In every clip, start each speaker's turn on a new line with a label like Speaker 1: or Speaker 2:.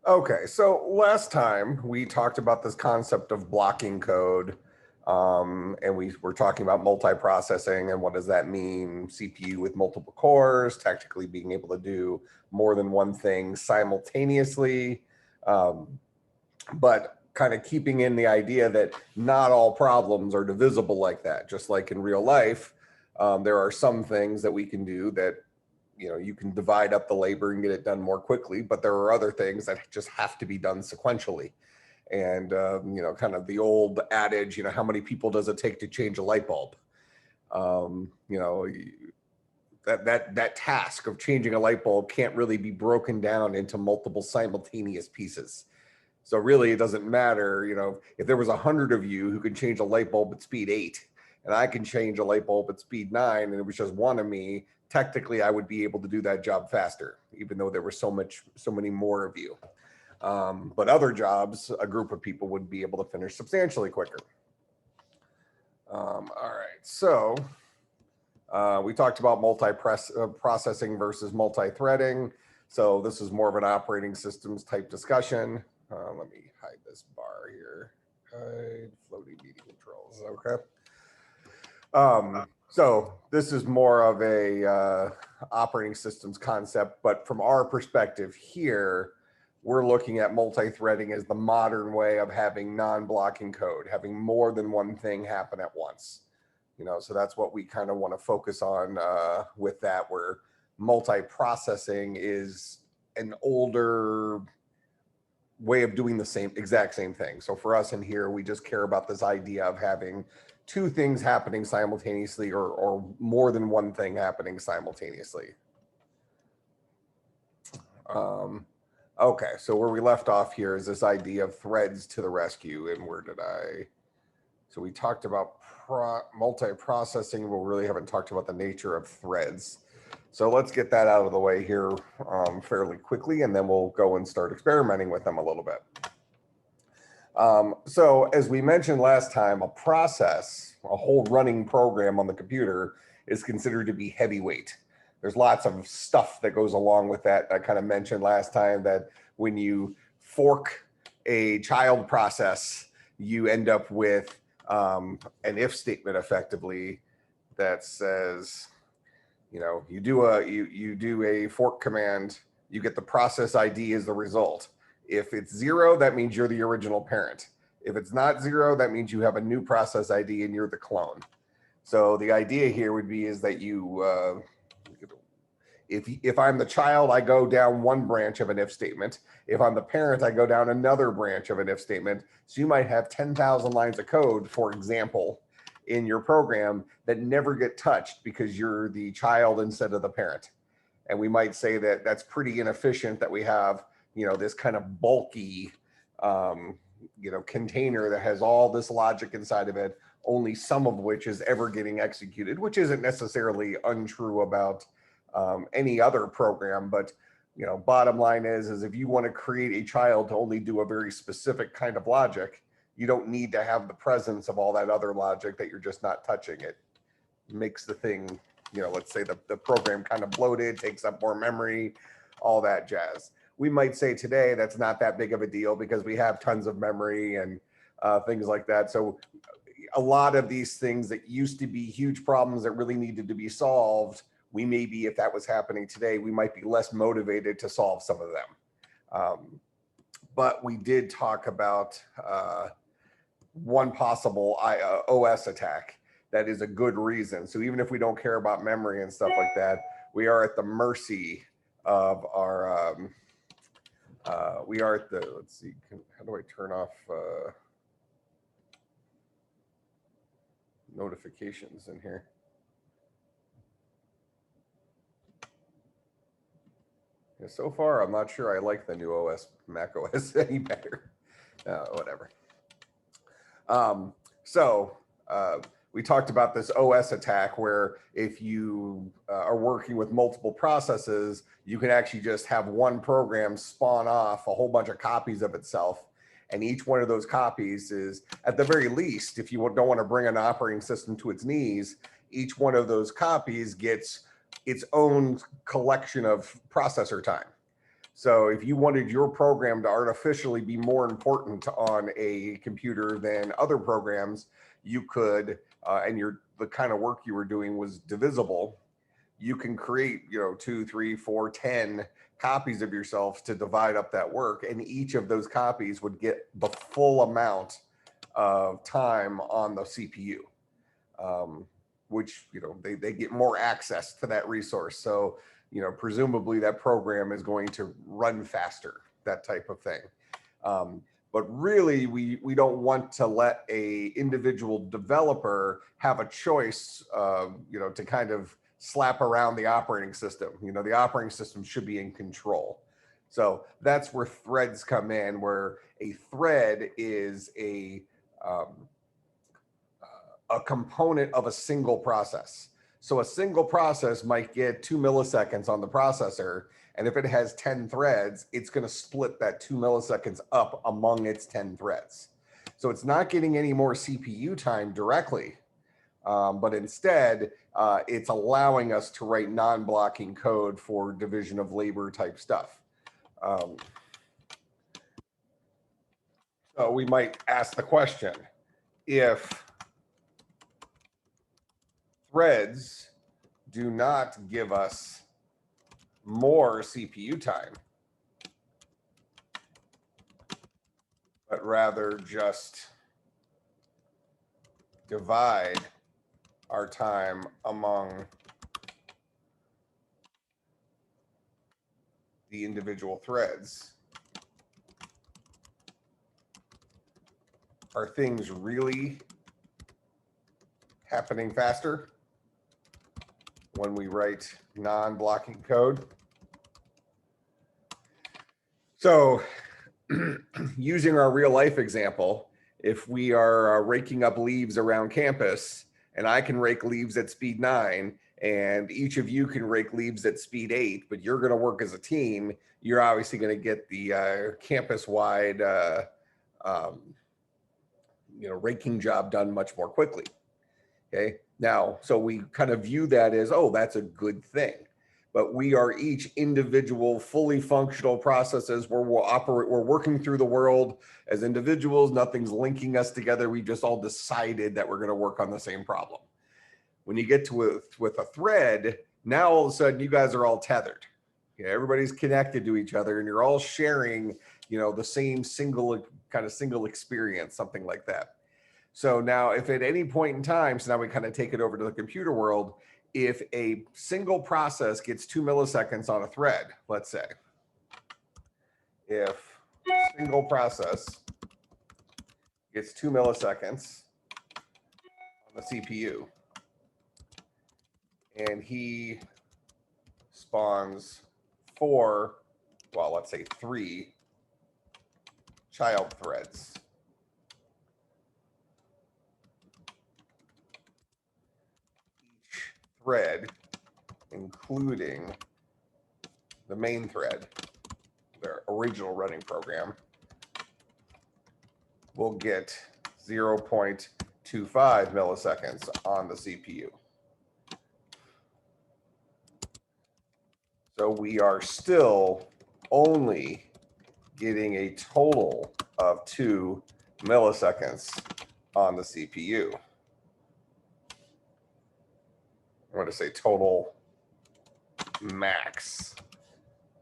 Speaker 1: Okay, so last time we talked about this concept of blocking code, and we were talking about multiprocessing and what does that mean? CPU with multiple cores, technically being able to do more than one thing simultaneously, but kind of keeping in the idea that not all problems are divisible like that. Just like in real life, there are some things that we can do that you can divide up the labor and get it done more quickly, but there are other things that just have to be done sequentially. And kind of the old adage, how many people does it take to change a light bulb? That task of changing a light bulb can't really be broken down into multiple simultaneous pieces. So really, it doesn't matter, if there was 100 of you who could change a light bulb at speed 8, and I can change a light bulb at speed 9, and it was just one of me, technically I would be able to do that job faster, even though there were so many more of you. But other jobs, a group of people would be able to finish substantially quicker. All right, so we talked about multi-processing versus multi-threading. So this is more of an operating systems type discussion. Let me hide this bar here. Hide floating media controls. Okay. So this is more of a operating systems concept, but from our perspective here, we're looking at multi-threading as the modern way of having non-blocking code, having more than one thing happen at once. So that's what we kind of want to focus on with that, where multi-processing is an older way of doing the exact same thing. So for us in here, we just care about this idea of having two things happening simultaneously, or more than one thing happening simultaneously. Okay, so where we left off here is this idea of threads to the rescue. And so we talked about multi-processing, but we really haven't talked about the nature of threads. So let's get that out of the way here fairly quickly, and then we'll go and start experimenting with them a little bit. So as we mentioned last time, a whole running program on the computer is considered to be heavyweight. There's lots of stuff that goes along with that. I kind of mentioned last time that when you fork a child process, you end up with an if statement effectively that says, you do a fork command, you get the process ID as the result. If it's 0, that means you're the original parent. If it's not 0, that means you have a new process ID and you're the clone. So the idea here would be is that if I'm the child, I go down one branch of an if statement. If I'm the parent, I go down another branch of an if statement. So you might have 10,000 lines of code, for example, in your program that never get touched because you're the child instead of the parent. And we might say that that's pretty inefficient, that we have, this kind of bulky, container that has all this logic inside of it, only some of which is ever getting executed, which isn't necessarily untrue about any other program. But, bottom line is if you want to create a child to only do a very specific kind of logic, you don't need to have the presence of all that other logic that you're just not touching. It makes the thing, let's say the program kind of bloated, takes up more memory, all that jazz. We might say today that's not that big of a deal because we have tons of memory and things like that. So a lot of these things that used to be huge problems that really needed to be solved, we may be, if that was happening today, we might be less motivated to solve some of them. But we did talk about one possible OS attack that is a good reason. So even if we don't care about memory and stuff like that, we are at the mercy of our, let's see, how do I turn off notifications in here? Yeah, so far, I'm not sure I like the new Mac OS any better. Whatever. We talked about this OS attack where if you are working with multiple processes, you can actually just have one program spawn off a whole bunch of copies of itself. And each one of those copies is, at the very least, if you don't want to bring an operating system to its knees, each one of those copies gets its own collection of processor time. So if you wanted your program to artificially be more important on a computer than other programs, you could, and the kind of work you were doing was divisible, you can create, 2, 3, 4, 10 copies of yourself to divide up that work. And each of those copies would get the full amount of time on the CPU, which, they get more access to that resource. So, presumably that program is going to run faster, that type of thing. But really, we don't want to let a individual developer have a choice, to kind of slap around the operating system. The operating system should be in control. So that's where threads come in, where a thread is a component of a single process. So a single process might get 2 milliseconds on the processor, and if it has 10 threads, it's going to split that 2 milliseconds up among its 10 threads. So it's not getting any more CPU time directly, but instead, it's allowing us to write non-blocking code for division of labor type stuff. So we might ask the question, if threads do not give us more CPU time, but rather just divide our time among the individual threads, are things really happening faster when we write non-blocking code? So using our real life example, if we are raking up leaves around campus, and I can rake leaves at speed 9, and each of you can rake leaves at speed 8, but you're going to work as a team, you're obviously going to get the campus-wide raking job done much more quickly. Okay, now, so we kind of view that as, oh, that's a good thing. But we are each individual, fully functional processes where we're working through the world as individuals. Nothing's linking us together. We just all decided that we're going to work on the same problem. When you get to with a thread, now all of a sudden you guys are all tethered. Everybody's connected to each other, and you're all sharing, the same single experience, something like that. So now if at any point in time, so now we kind of take it over to the computer world, if a single process gets 2 milliseconds on a thread, let's say, if a single process gets 2 milliseconds on the CPU, and he spawns 4, well, let's say 3 child threads. Thread, including the main thread, their original running program, will get 0.25 milliseconds on the CPU. So we are still only getting a total of 2 milliseconds on the CPU. I'm going to say total max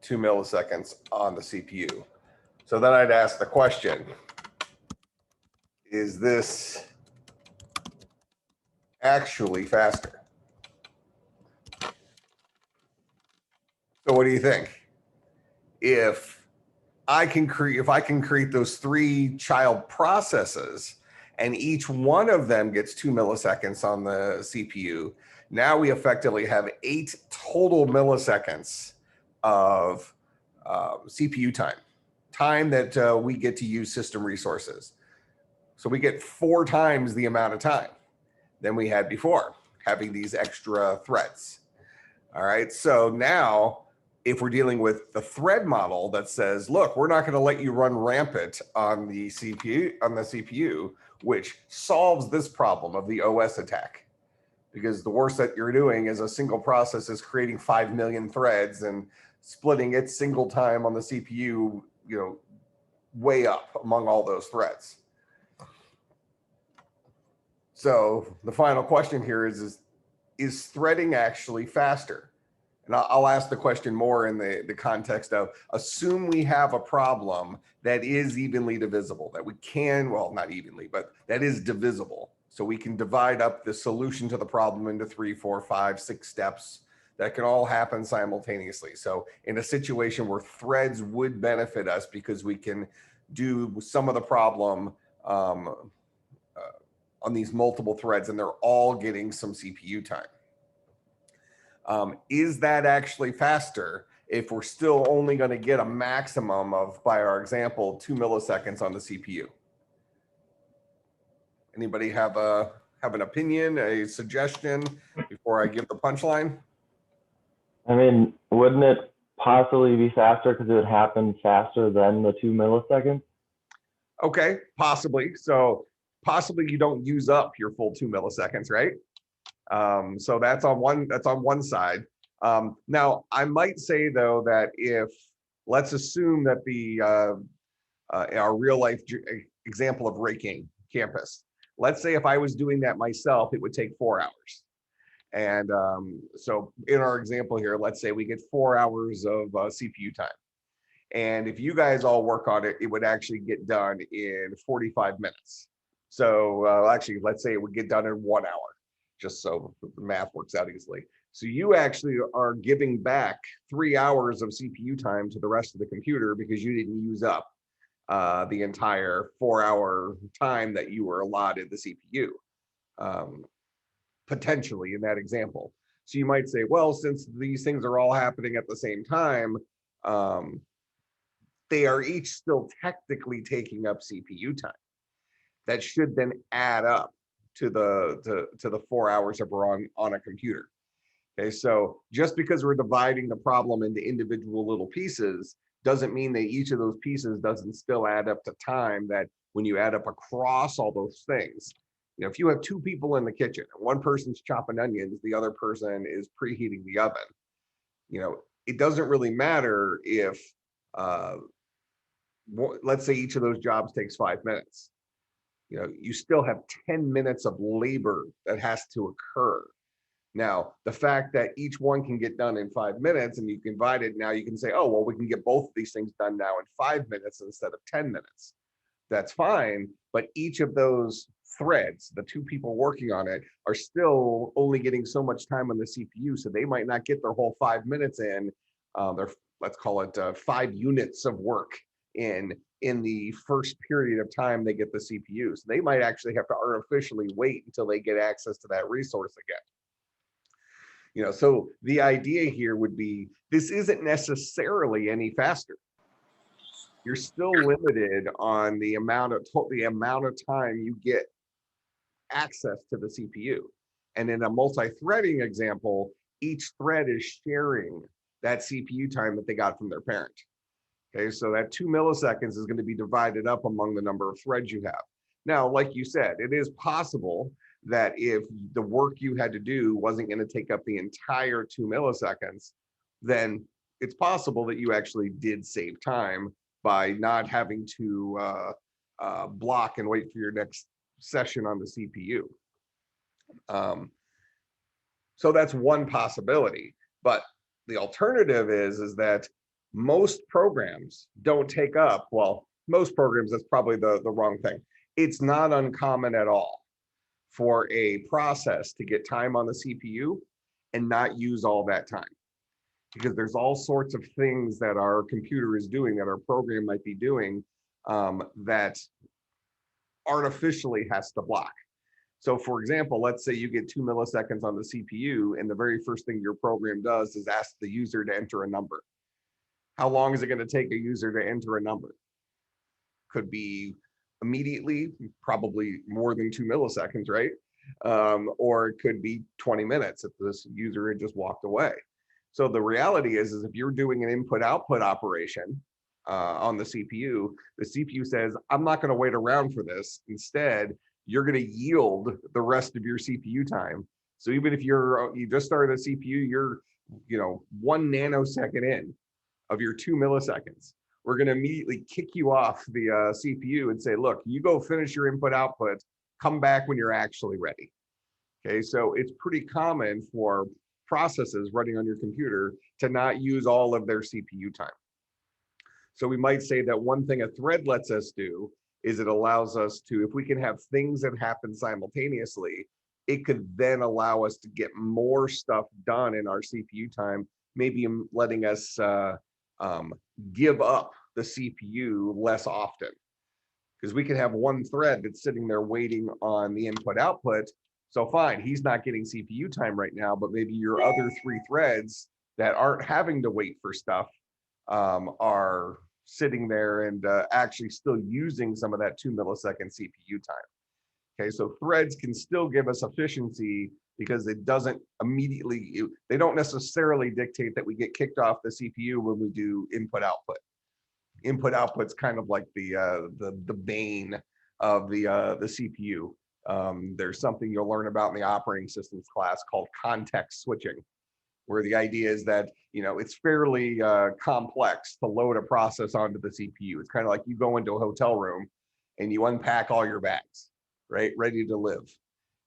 Speaker 1: 2 milliseconds on the CPU. So then I'd ask the question, is this actually faster? So what do you think? If I can create those 3 child processes, and each one of them gets 2 milliseconds on the CPU, now we effectively have 8 total milliseconds of CPU time that we get to use system resources. So we get 4 times the amount of time than we had before, having these extra threads. All right, so now if we're dealing with the thread model that says, look, we're not going to let you run rampant on the CPU, which solves this problem of the OS attack. because the worst that you're doing is a single process is creating 5 million threads and splitting its single time on the CPU, way up among all those threads. So the final question here is threading actually faster? And I'll ask the question more in the context of, assume we have a problem that is evenly divisible, that we can, well, not evenly, but that is divisible. So we can divide up the solution to the problem into 3, 4, 5, 6 steps that can all happen simultaneously. So in a situation where threads would benefit us because we can do some of the problem on these multiple threads and they're all getting some CPU time. Is that actually faster if we're still only going to get a maximum of, by our example, 2 milliseconds on the CPU? Anybody have an opinion, a suggestion before I give the punchline?
Speaker 2: I mean, wouldn't it possibly be faster because it would happen faster than the 2 milliseconds?
Speaker 1: Okay, possibly. So possibly you don't use up your full 2 milliseconds, right? So that's on one side. Now I might say though that if, let's assume that our real life example of raking campus, let's say if I was doing that myself, it would take 4 hours. And so in our example here, let's say we get 4 hours of CPU time. And if you guys all work on it, it would actually get done in 45 minutes. So actually, let's say it would get done in 1 hour, just so the math works out easily. So you actually are giving back 3 hours of CPU time to the rest of the computer because you didn't use up the entire 4 hour time that you were allotted the CPU, potentially in that example. So you might say, well, since these things are all happening at the same time, they are each still technically taking up CPU time. That should then add up to the 4 hours that we're on a computer. Okay, so just because we're dividing the problem into individual little pieces doesn't mean that each of those pieces doesn't still add up to time, that when you add up across all those things, if you have 2 people in the kitchen, one person's chopping onions, the other person is preheating the oven, it doesn't really matter if, let's say each of those jobs takes 5 minutes. You still have 10 minutes of labor that has to occur. Now, the fact that each one can get done in 5 minutes and you can divide it, now you can say, oh, well, we can get both of these things done now in 5 minutes instead of 10 minutes. That's fine, but each of those threads, the 2 people working on it, are still only getting so much time on the CPU, so they might not get their whole 5 minutes in. Let's call it 5 units of work in the first period of time they get the CPU. So they might actually have to artificially wait until they get access to that resource again. So the idea here would be, this isn't necessarily any faster. You're still limited on the amount of time you get access to the CPU. And in a multi-threading example, each thread is sharing that CPU time that they got from their parent. Okay, so that 2 milliseconds is going to be divided up among the number of threads you have. Now, like you said, it is possible that if the work you had to do wasn't going to take up the entire 2 milliseconds, then it's possible that you actually did save time by not having to block and wait for your next session on the CPU. So that's one possibility, but the alternative is that most programs don't take up, well, most programs, that's probably the wrong thing. It's not uncommon at all for a process to get time on the CPU and not use all that time, because there's all sorts of things that our computer is doing, that our program might be doing, that artificially has to block. So for example, let's say you get 2 milliseconds on the CPU and the very first thing your program does is ask the user to enter a number. How long is it going to take a user to enter a number? Could be immediately, probably more than 2 milliseconds, right? Or it could be 20 minutes if this user had just walked away. So the reality is if you're doing an input-output operation on the CPU says, I'm not going to wait around for this. Instead, you're going to yield the rest of your CPU time So even if you just started a CPU, you're 1 nanosecond in of your 2 milliseconds, we're going to immediately kick you off the CPU and say, look, you go finish your input output, come back when you're actually ready. Okay, so it's pretty common for processes running on your computer to not use all of their CPU time. So we might say that one thing a thread lets us do is it allows us to, if we can have things that happen simultaneously, it could then allow us to get more stuff done in our CPU time, maybe letting us give up the CPU less often. Because we can have one thread that's sitting there waiting on the input output. So fine, he's not getting CPU time right now, but maybe your other 3 threads that aren't having to wait for stuff are sitting there and actually still using some of that 2 millisecond CPU time. Okay, so threads can still give us efficiency because it doesn't immediately, they don't necessarily dictate that we get kicked off the CPU when we do input output. Input output's kind of like the bane of the CPU. There's something you'll learn about in the operating systems class called context switching, where the idea is that it's fairly complex to load a process onto the CPU. It's kind of like you go into a hotel room and you unpack all your bags, right, ready to live,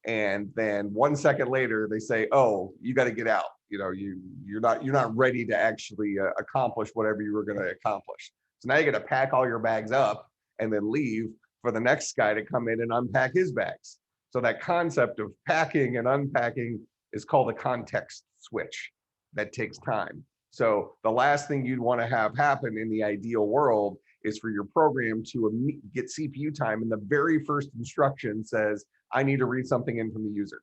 Speaker 1: and then 1 second later they say, oh, you got to get out. You're not ready to actually accomplish whatever you were going to accomplish. So now you got to pack all your bags up and then leave for the next guy to come in and unpack his bags. So that concept of packing and unpacking is called a context switch. That takes time. So the last thing you'd want to have happen in the ideal world is for your program to get CPU time, and the very first instruction says, I need to read something in from the user.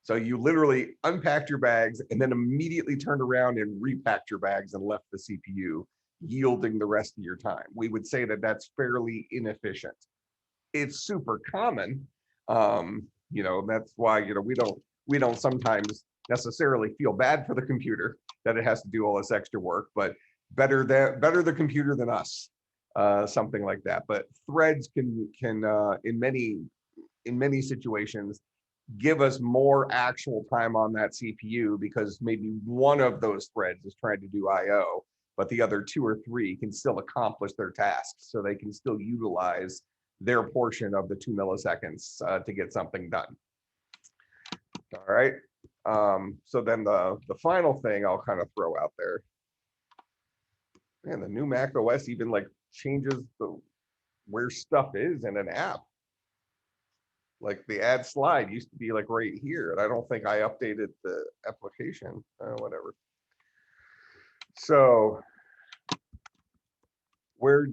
Speaker 1: So you literally unpacked your bags and then immediately turned around and repacked your bags and left the CPU, yielding the rest of your time. We would say that that's fairly inefficient. It's super common. That's why we don't sometimes necessarily feel bad for the computer that it has to do all this extra work, but better the computer than us, something like that. But threads can in many situations give us more actual time on that CPU, because maybe one of those threads is trying to do IO, but the other 2 or 3 can still accomplish their tasks, so they can still utilize their portion of the 2 milliseconds to get something done. All right. So then the final thing I'll kind of throw out there, man, the new Mac OS even like changes where stuff is in an app. Like the add slide used to be like right here, and I don't think I updated the application, whatever. So where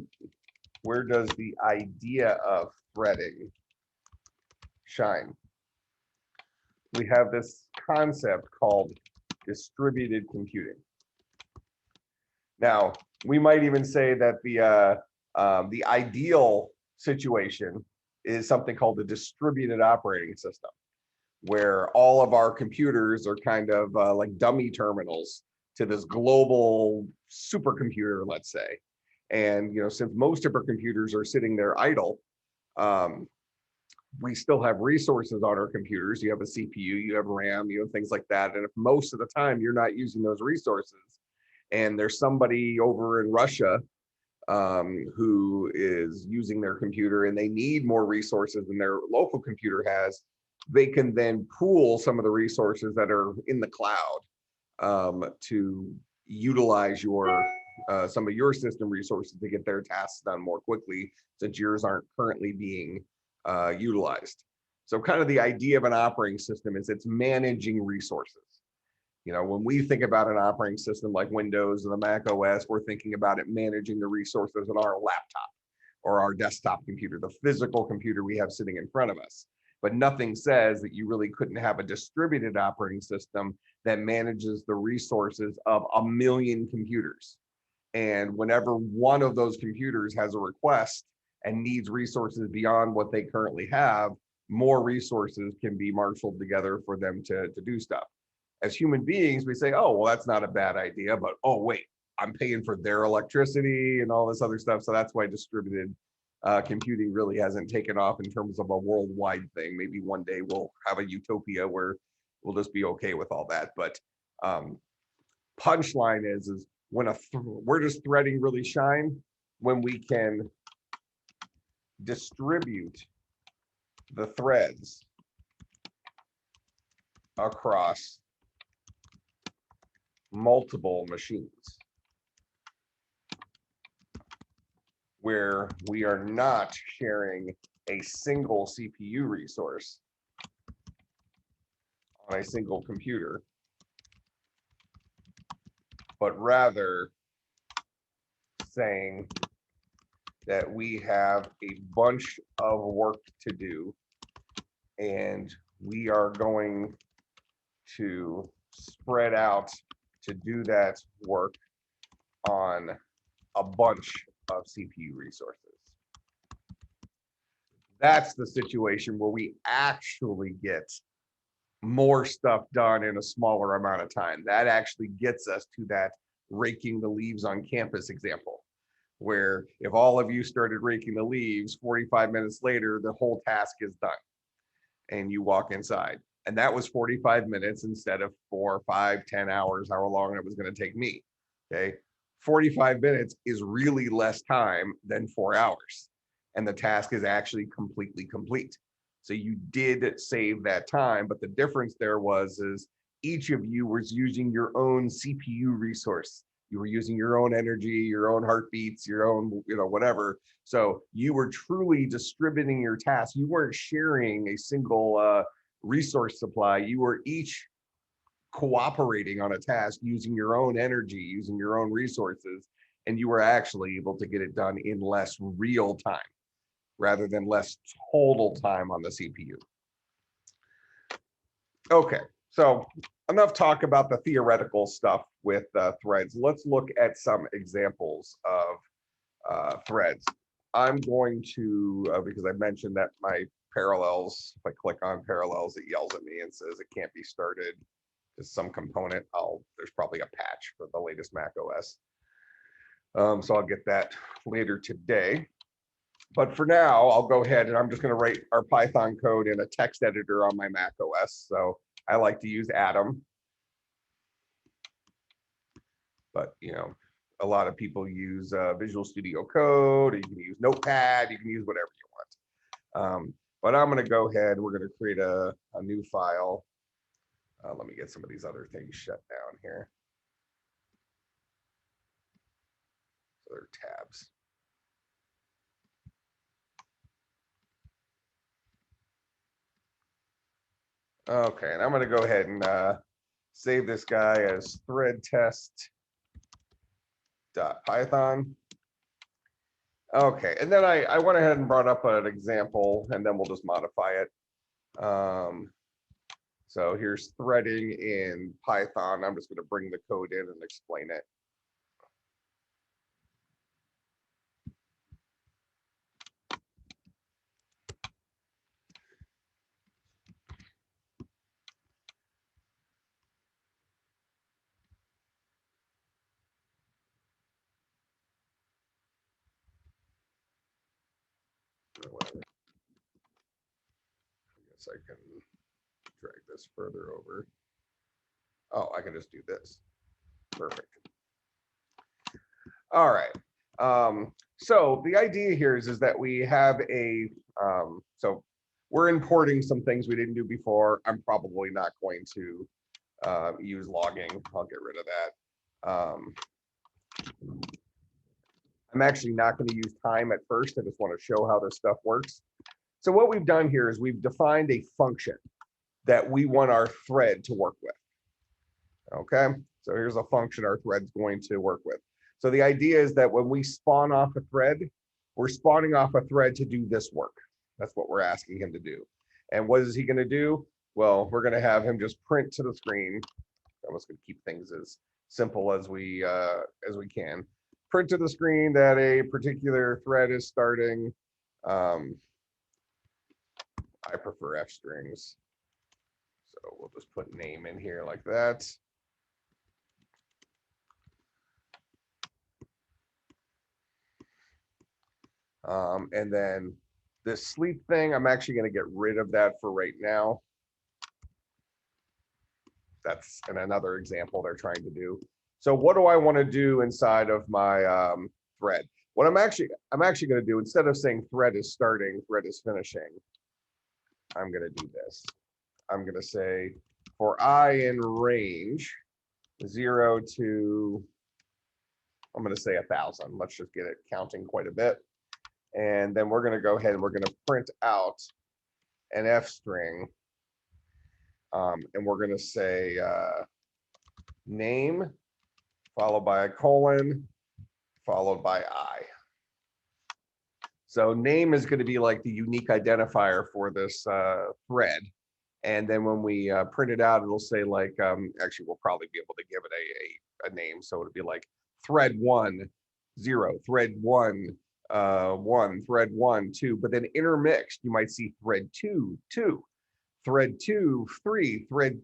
Speaker 1: does the idea of threading shine? We have this concept called distributed computing. Now, we might even say that the ideal situation is something called the distributed operating system, where all of our computers are kind of like dummy terminals to this global supercomputer, let's say. And since most of our computers are sitting there idle, we still have resources on our computers. You have a CPU, you have RAM, you have things like that. And if most of the time you're not using those resources, and there's somebody over in Russia who is using their computer and they need more resources than their local computer has, they can then pool some of the resources that are in the cloud to utilize some of your system resources to get their tasks done more quickly, since yours aren't currently being utilized. So kind of the idea of an operating system is it's managing resources. When we think about an operating system like Windows and the Mac OS, we're thinking about it managing the resources on our laptop or our desktop computer, the physical computer we have sitting in front of us. But nothing says that you really couldn't have a distributed operating system that manages the resources of 1 million computers. And whenever one of those computers has a request and needs resources beyond what they currently have, more resources can be marshaled together for them to do stuff. As human beings, we say, oh, well, that's not a bad idea, but oh, wait, I'm paying for their electricity and all this other stuff. So that's why distributed computing really hasn't taken off in terms of a worldwide thing. Maybe one day we'll have a utopia where we'll just be okay with all that. But punchline is when we're just threading really shine when we can distribute the threads across multiple machines, where we are not sharing a single CPU resource on a single computer, but rather saying that we have a bunch of work to do, and we are going to spread out to do that work on a bunch of CPU resources. That's the situation where we actually get more stuff done in a smaller amount of time. That actually gets us to that raking the leaves on campus example, where if all of you started raking the leaves, 45 minutes later, the whole task is done and you walk inside. And that was 45 minutes instead of 4, 5, 10 hours, however long it was going to take me. Okay. 45 minutes is really less time than 4 hours. And the task is actually completely complete. So you did save that time, but the difference there is each of you was using your own CPU resource. You were using your own energy, your own heartbeats, your own, whatever. So you were truly distributing your task. You weren't sharing a single resource supply. You were each cooperating on a task using your own energy, using your own resources, and you were actually able to get it done in less real time rather than less total time on the CPU. Okay, so enough talk about the theoretical stuff with threads. Let's look at some examples of threads. I'm going to, because I mentioned that my parallels, if I click on parallels, it yells at me and says it can't be started. There's some component. There's probably a patch for the latest Mac OS. So I'll get that later today. But for now, I'll go ahead and I'm just going to write our Python code in a text editor on my Mac OS. So I like to use Atom. But, a lot of people use Visual Studio Code, or you can use Notepad, you can use whatever you want. But I'm going to go ahead, we're going to create a new file. Let me get some of these other things shut down here. So they're tabs. Okay, and I'm going to go ahead and save this guy as thread test.python. Okay, and then I went ahead and brought up an example, and then we'll just modify it. So here's threading in Python. I'm just going to bring the code in and explain it. Whatever. I guess I can drag this further over. Oh, I can just do this. Perfect. All right. So the idea here is that we have so we're importing some things we didn't do before. I'm probably not going to use logging. I'll get rid of that. I'm actually not going to use time at first. I just want to show how this stuff works. So what we've done here is we've defined a function that we want our thread to work with. Okay, so here's a function our thread's going to work with. So the idea is that when we spawn off a thread, we're spawning off a thread to do this work. That's what we're asking him to do. And what is he going to do? Well, we're going to have him just print to the screen. I'm just going to keep things as simple as we can. Print to the screen that a particular thread is starting. I prefer F strings. So we'll just put name in here like that. And then this sleep thing, I'm actually going to get rid of that for right now. that's another example they're trying to do. So what do I want to do inside of my thread? What I'm actually going to do, instead of saying thread is starting, thread is finishing, I'm going to do this. I'm going to say for I in range 0 to, I'm going to say 1,000. Let's just get it counting quite a bit. And then we're going to go ahead and we're going to print out an F string. And we're going to say name followed by a colon followed by I. So name is going to be like the unique identifier for this thread. And then when we print it out, it'll say like, actually, we'll probably be able to give it a name. So it'll be like thread 1, 0, thread 1, 1, thread 1, 2. But then intermixed, you might see thread 2, 2, thread 2, 3, thread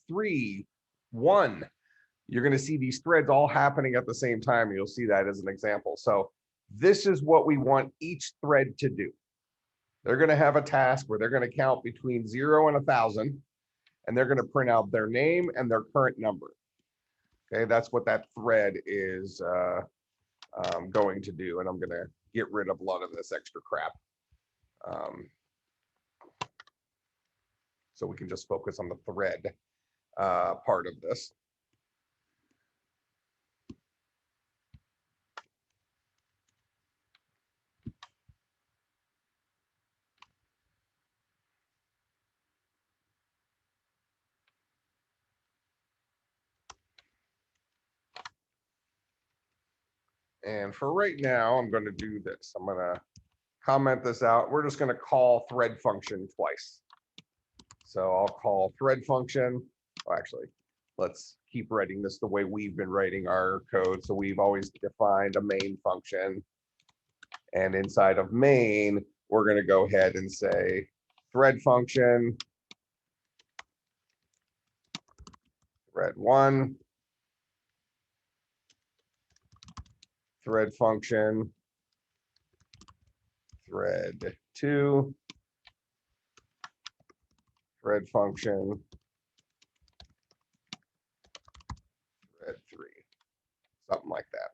Speaker 1: 3, 1. You're going to see these threads all happening at the same time. You'll see that as an example. So this is what we want each thread to do. They're going to have a task where they're going to count between 0 and 1,000, and they're going to print out their name and their current number. Okay, that's what that thread is going to do. And I'm going to get rid of a lot of this extra crap. So we can just focus on the thread part of this. And for right now, I'm going to do this. I'm going to comment this out. We're just going to call thread function twice. So I'll call thread function. Well, actually, let's keep writing this the way we've been writing our code. So we've always defined a main function. And inside of main, we're going to go ahead and say thread function, thread 1, thread function, thread 2, thread function, thread 3, something like that.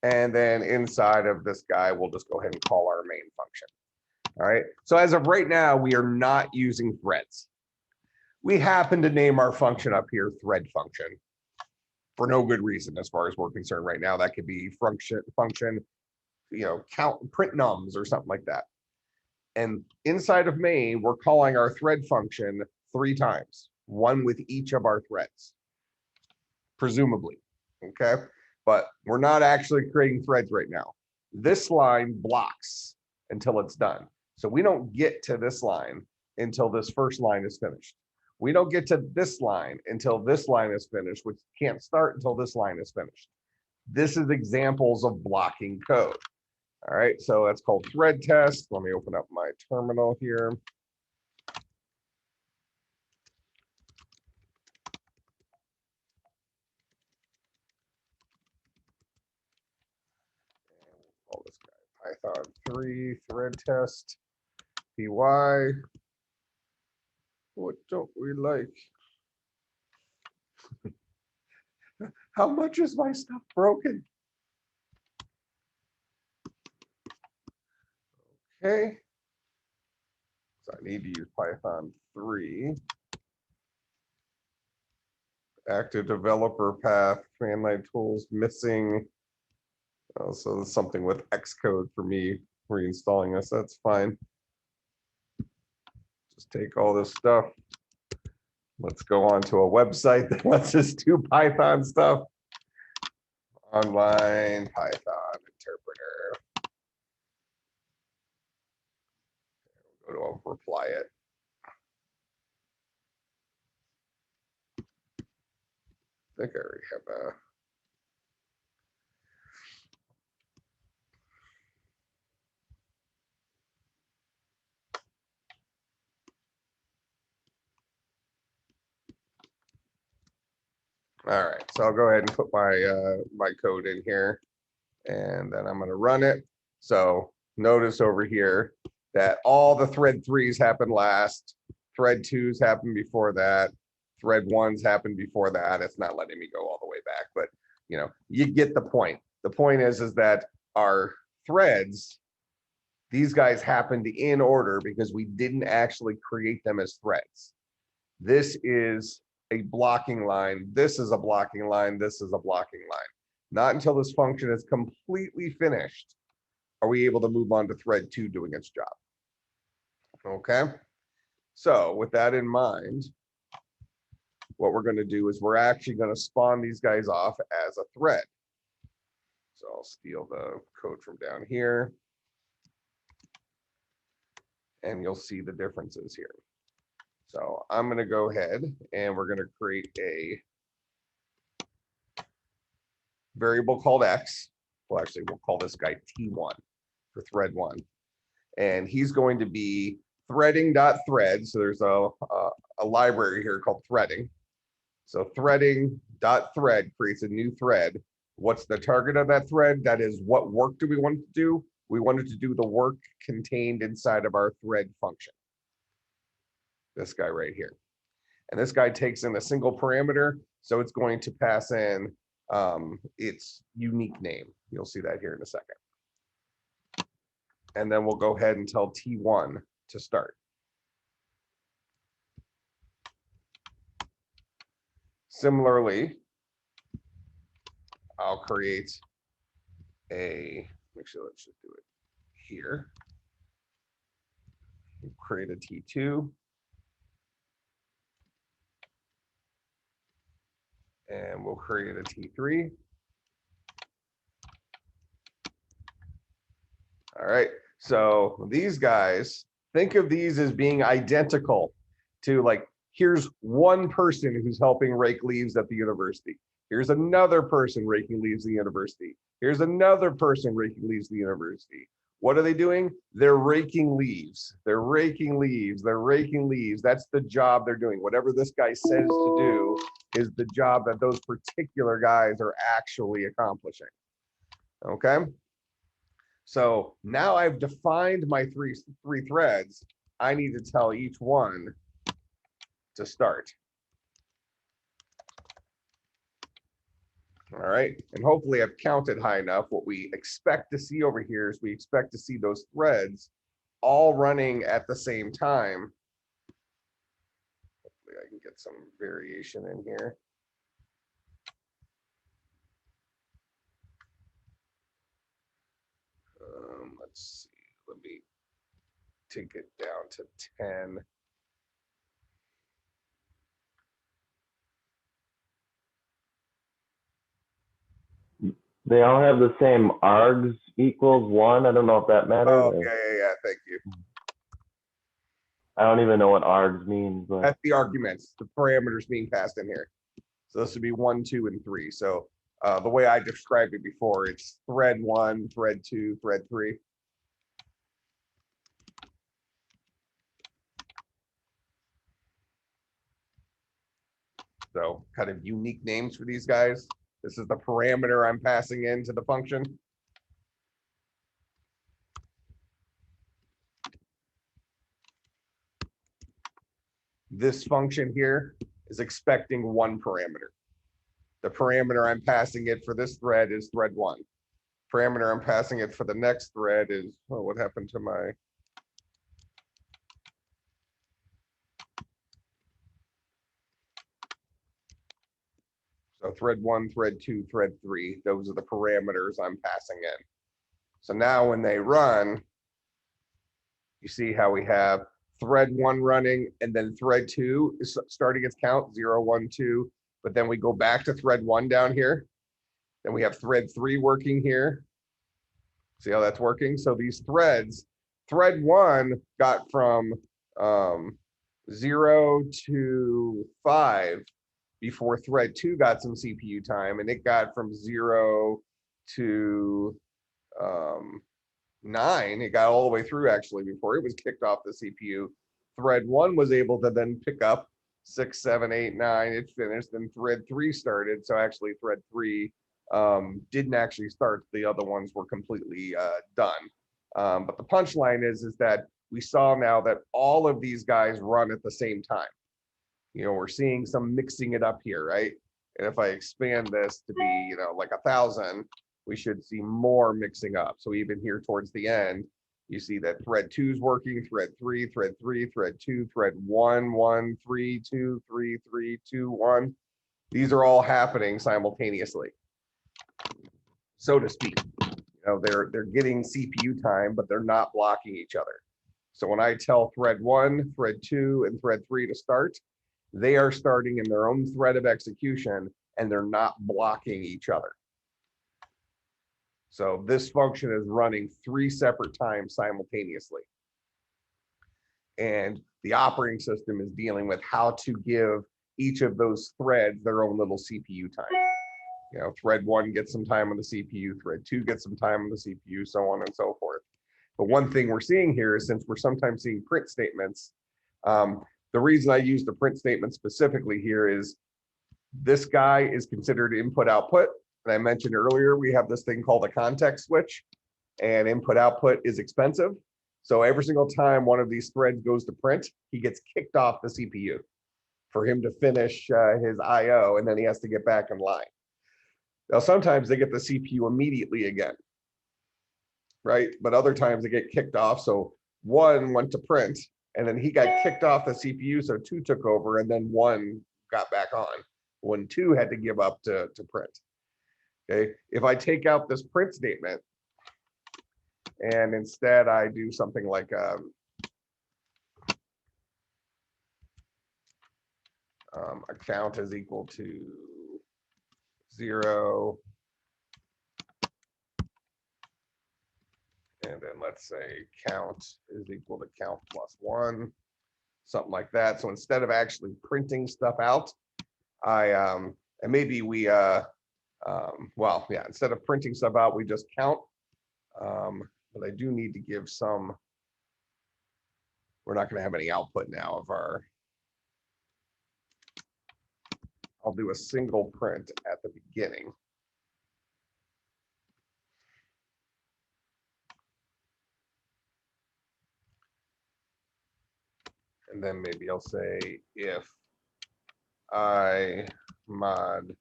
Speaker 1: And then inside of this guy, we'll just go ahead and call our main function. All right. So as of right now, we are not using threads. We happen to name our function up here thread function for no good reason, as far as we're concerned right now. That could be function, you know, count, print nums or something like that. And inside of main, we're calling our thread function 3 times, one with each of our threads, presumably. Okay. But we're not actually creating threads right now. This line blocks until it's done. So we don't get to this line until this first line is finished. We don't get to this line until this line is finished, which can't start until this line is finished. This is examples of blocking code. All right, so that's called thread test. Let me open up my terminal here. Call this guy Python 3 thread test py. What don't we like? How much is my stuff broken? Okay. So I need to use Python 3. Active developer path, command line tools missing. So there's something with Xcode for me reinstalling this. That's fine. Just take all this stuff. Let's go on to a website that lets us do Python stuff. Online Python interpreter. Go to reply it. I think I already have a. All right, so I'll go ahead and put my my code in here, and then I'm going to run it. So notice over here that all the thread 3s happened last, thread 2s happened before that, Thread one's happened before that. It's not letting me go all the way back, but you know, you get the point. The point is that our threads, these guys happened in order because we didn't actually create them as threads. This is a blocking line. This is a blocking line. This is a blocking line. Not until this function is completely finished are we able to move on to thread 2 doing its job. Okay. So with that in mind, what we're going to do is we're actually going to spawn these guys off as a thread. So I'll steal the code from down here. And you'll see the differences here. So I'm going to go ahead and we're going to create a variable called X. Well, actually, we'll call this guy T1 for thread 1. And he's going to be threading.thread. So there's a library here called threading. So threading.thread creates a new thread. What's the target of that thread? That is, what work do we want to do? We wanted to do the work contained inside of our thread function. This guy right here. And this guy takes in a single parameter. So it's going to pass in its unique name. You'll see that here in a second. And then we'll go ahead and tell T1 to start. Similarly, I'll create let's just do it here. Create a T2. And we'll create a T3. All right, so these guys, think of these as being identical to, like, here's one person who's helping rake leaves at the university. Here's another person raking leaves at the university. Here's another person raking leaves at the university. What are they doing? They're raking leaves. They're raking leaves. They're raking leaves. That's the job they're doing. Whatever this guy says to do is the job that those particular guys are actually accomplishing. Okay. So now I've defined my three threads. I need to tell each one to start. All right, and hopefully I've counted high enough. What we expect to see over here is we expect to see those threads all running at the same time. Hopefully I can get some variation in here. Let's see, let me take it down to 10.
Speaker 2: They all have the same args equals 1. I don't know if that matters.
Speaker 1: Oh, yeah, thank you.
Speaker 2: I don't even know what args means, but
Speaker 1: that's the arguments, the parameters being passed in here. So this would be 1, 2, and 3. So the way I described it before, it's thread 1, thread 2, thread 3. So kind of unique names for these guys. This is the parameter I'm passing into the function. This function here is expecting one parameter. The parameter I'm passing it for this thread is thread 1. Parameter I'm passing it for the next thread is, oh, what happened to my, so thread 1, thread 2, thread 3, those are the parameters I'm passing in. So now when they run, you see how we have thread 1 running, and then thread 2 is starting its count, 0, 1, 2. But then we go back to thread 1 down here. Then we have thread 3 working here. See how that's working? So these threads, thread 1 got from 0 to 5 before thread 2 got some CPU time, and it got from 0 to 9. It got all the way through actually before it was kicked off the CPU. Thread 1 was able to then pick up 6, 7, 8, 9. It finished, and thread 3 started. So actually thread 3 didn't actually start. The other ones were completely done. But the punchline is that we saw now that all of these guys run at the same time. we're seeing some mixing it up here, right? And if I expand this to be, like 1,000, we should see more mixing up. So even here towards the end, you see that thread 2 is working, thread 3, thread 3, thread 2, thread 1, 1, 3, 2, 3, 3, 2, 1. These are all happening simultaneously, so to speak. They're getting CPU time, but they're not blocking each other. So when I tell thread 1, thread 2, and thread 3 to start, they are starting in their own thread of execution, and they're not blocking each other. So this function is running 3 separate times simultaneously. And the operating system is dealing with how to give each of those threads their own little CPU time. Thread 1 gets some time on the CPU, thread 2 gets some time on the CPU, so on and so forth. But one thing we're seeing here is, since we're sometimes seeing print statements, the reason I use the print statement specifically here is this guy is considered input output. And I mentioned earlier, we have this thing called a context switch, and input output is expensive. So every single time one of these threads goes to print, he gets kicked off the CPU for him to finish his IO, and then he has to get back in line. Now, sometimes they get the CPU immediately again, right? But other times they get kicked off. So 1 went to print, and then he got kicked off the CPU, so 2 took over, and then 1 got back on when 2 had to give up to print. Okay, if I take out this print statement, and instead I do something like account is equal to 0, and then let's say count is equal to count plus 1, something like that. So instead of actually printing stuff out, and maybe we instead of printing stuff out, we just count. But I do need to give some. We're not going to have any output now of our. I'll do a single print at the beginning. And then maybe I'll say if I mod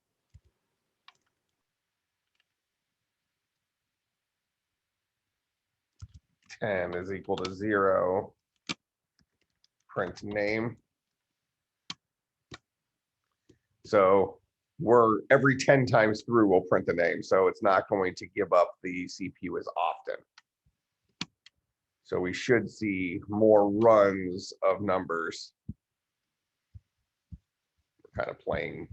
Speaker 1: ten is equal to 0, print name. So we're every 10 times through, we'll print the name. So it's not going to give up the CPU as often. So we should see more runs of numbers. We're kind of playing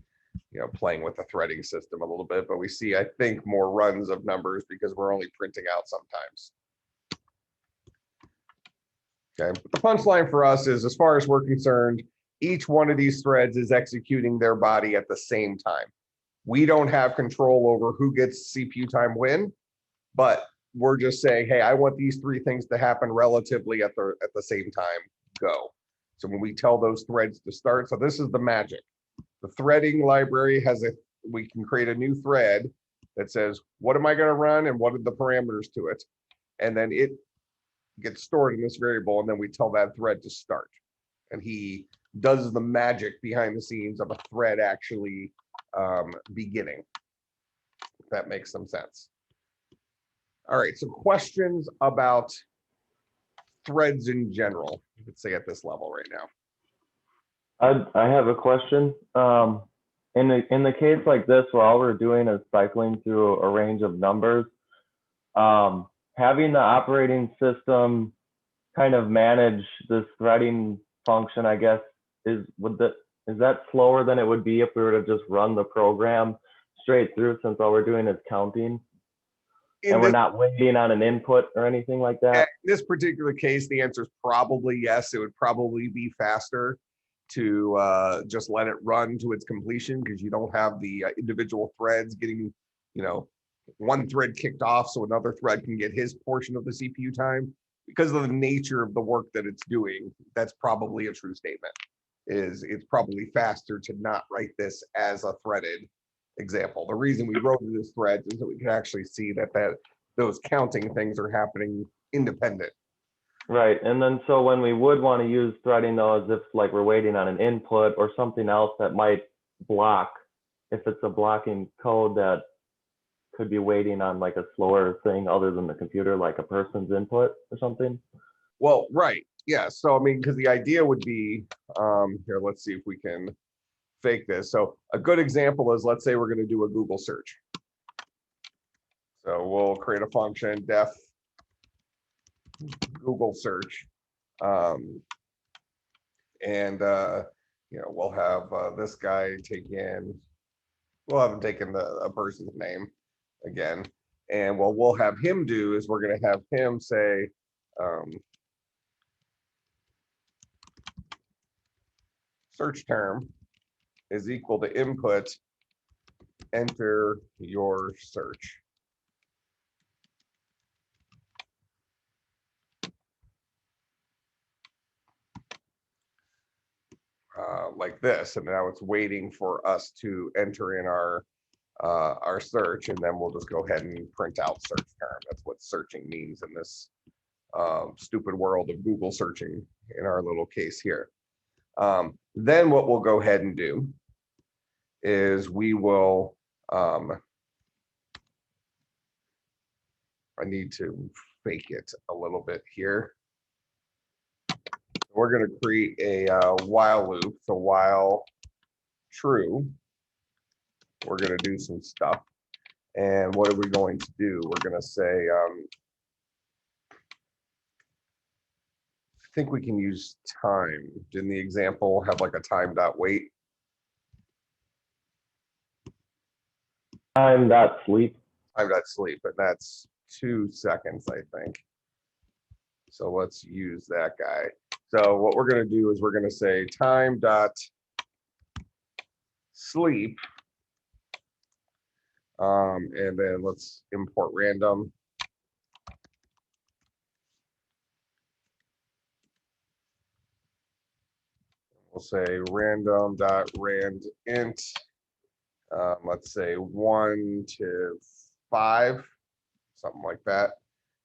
Speaker 1: with the threading system a little bit, but we see, I think, more runs of numbers because we're only printing out sometimes. Okay, but the punchline for us is, as far as we're concerned, each one of these threads is executing their body at the same time. We don't have control over who gets CPU time when, but we're just saying, hey, I want these 3 things to happen relatively at the same time. Go. So when we tell those threads to start, so this is the magic. The threading library we can create a new thread that says, what am I going to run and what are the parameters to it? And then it gets stored in this variable, and then we tell that thread to start. And he does the magic behind the scenes of a thread actually beginning. If that makes some sense. All right, so questions about threads in general, let's say at this level right now.
Speaker 2: I have a question. In the case like this, where all we're doing is cycling through a range of numbers, having the operating system kind of manage this threading function, I guess, is that slower than it would be if we were to just run the program straight through, since all we're doing is counting? And we're not waiting on an input or anything like that?
Speaker 1: In this particular case, the answer is probably yes. It would probably be faster to just let it run to its completion, because you don't have the individual threads getting, one thread kicked off so another thread can get his portion of the CPU time. Because of the nature of the work that it's doing, that's probably a true statement. It's probably faster to not write this as a threaded example. The reason we wrote this thread is that we can actually see that those counting things are happening independent.
Speaker 2: Right. And then so when we would want to use threading though, is if like we're waiting on an input or something else that might block, if it's a blocking code that could be waiting on like a slower thing other than the computer, like a person's input or something.
Speaker 1: Well, right. Yeah. So, I mean, because the idea would be, here, let's see if we can fake this. So a good example is, let's say we're going to do a Google search. So we'll create a function, def Google search. And, we'll have this guy take in, we'll have him take in a person's name again. And what we'll have him do is we're going to have him say, search term is equal to input, enter your search. Like this, and now it's waiting for us to enter in our search, and then we'll just go ahead and print out search term. That's what searching means in this stupid world of Google searching in our little case here. Then what we'll go ahead and do is we will, I need to fake it a little bit here. We're going to create a while loop. So while true, we're going to do some stuff. And what are we going to do? We're going to say, I think we can use time. Didn't the example have like a time dot wait?
Speaker 2: Time dot sleep.
Speaker 1: Time dot sleep, and that's 2 seconds, I think. So let's use that guy. So what we're going to do is we're going to say time dot sleep, and then let's import random. We'll say random dot rand int. Let's say 1 to 5, something like that.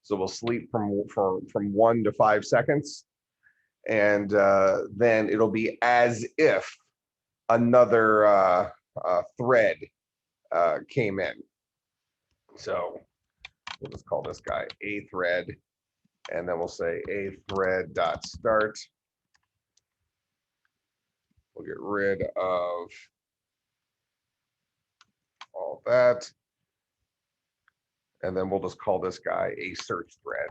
Speaker 1: So we'll sleep from 1 to 5 seconds, and then it'll be as if another thread came in. So we'll just call this guy a thread, and then we'll say a thread dot start. We'll get rid of all that, and then we'll just call this guy a search thread.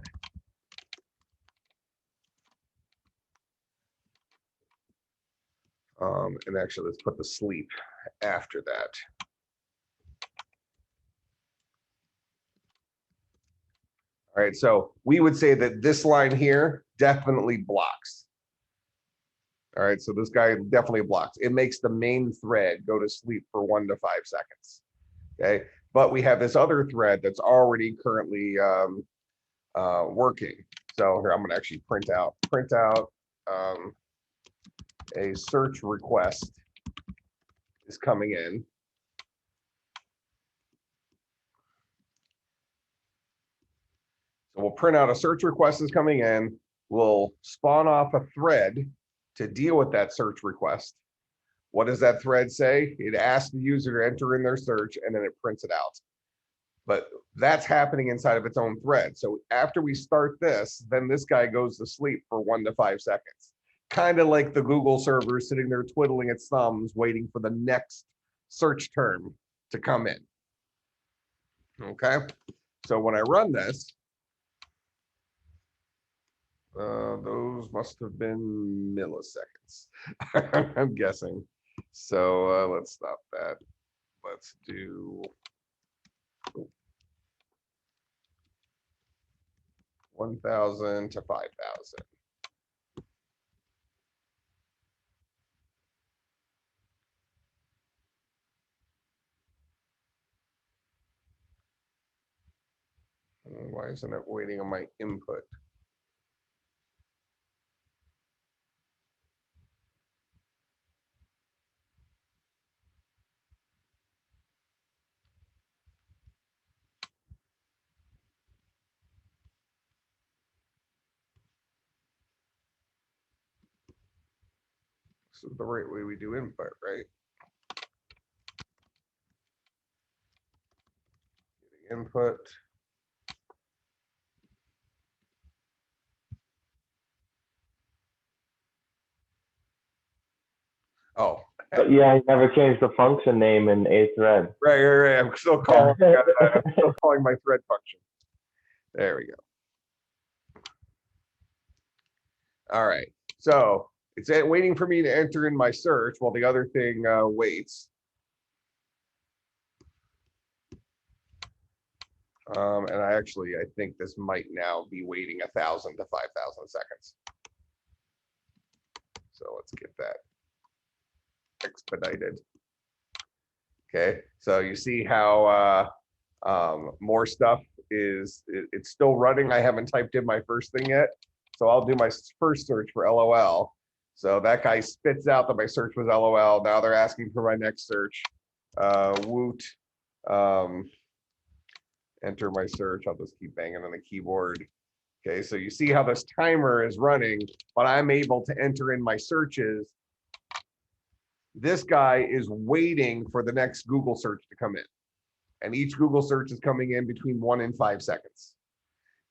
Speaker 1: And actually, let's put the sleep after that. All right, so we would say that this line here definitely blocks. All right, so this guy definitely blocks. It makes the main thread go to sleep for 1 to 5 seconds. Okay, but we have this other thread that's already currently working. So here, I'm going to actually print out a search request is coming in. So we'll print out a search request is coming in. We'll spawn off a thread to deal with that search request. What does that thread say? It asks the user to enter in their search, and then it prints it out. But that's happening inside of its own thread. So after we start this, then this guy goes to sleep for 1 to 5 seconds. Kind of like the Google server sitting there twiddling its thumbs, waiting for the next search term to come in. Okay, so when I run this, those must have been milliseconds, I'm guessing. So let's stop that. Let's do 1,000 to 5,000. Why isn't it waiting on my input? This is the right way we do input, right? Input. Oh.
Speaker 2: But yeah, I never changed the function name in a thread.
Speaker 1: Right. I'm still calling. I'm still calling my thread function. There we go. All right. So it's waiting for me to enter in my search while the other thing waits. And I think this might now be waiting 1,000 to 5,000 seconds. So let's get that expedited. Okay, so you see how more stuff it's still running. I haven't typed in my first thing yet. So I'll do my first search for LOL. So that guy spits out that my search was LOL. Now they're asking for my next search. Woot. Enter my search. I'll just keep banging on the keyboard. Okay, so you see how this timer is running, but I'm able to enter in my searches. This guy is waiting for the next Google search to come in. And each Google search is coming in between 1 and 5 seconds.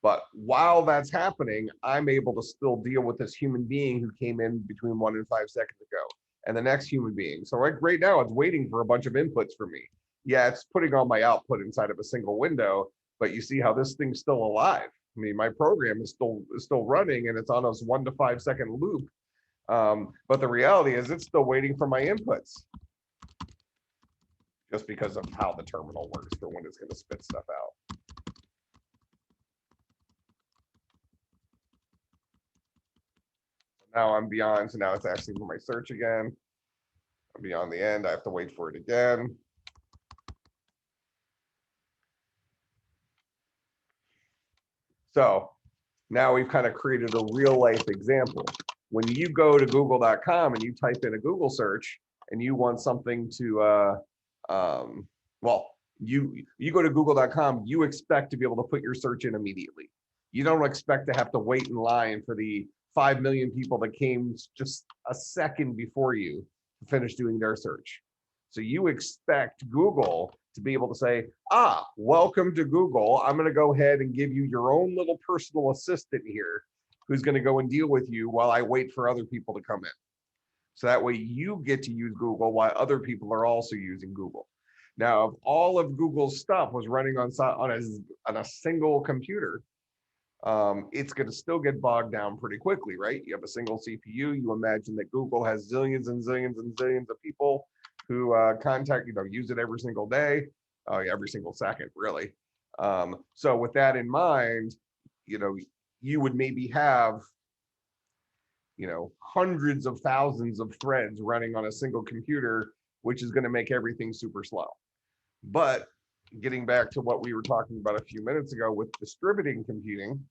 Speaker 1: But while that's happening, I'm able to still deal with this human being who came in between 1 and 5 seconds ago, and the next human being. So right now, it's waiting for a bunch of inputs for me. Yeah, it's putting all my output inside of a single window, but you see how this thing's still alive. I mean, my program is still running, and it's on this 1 to 5 second loop. But the reality is it's still waiting for my inputs, just because of how the terminal works for when it's going to spit stuff out. Now I'm beyond, so now it's asking for my search again. I'm beyond the end, I have to wait for it again. So now we've kind of created a real life example. When you go to google.com and you type in a Google search and you want something to, well, you go to google.com, you expect to be able to put your search in immediately. You don't expect to have to wait in line for the 5 million people that came just a second before you to finish doing their search. So you expect Google to be able to say, welcome to Google. I'm going to go ahead and give you your own little personal assistant here who's going to go and deal with you while I wait for other people to come in. So that way you get to use Google while other people are also using Google. Now, if all of Google's stuff was running on a single computer, it's going to still get bogged down pretty quickly, right? You have a single CPU. You imagine that Google has zillions and zillions and zillions of people who use it every single day, every single second, really. So with that in mind, you would maybe have, hundreds of thousands of threads running on a single computer, which is going to make everything super slow. But getting back to what we were talking about a few minutes ago with distributed computing,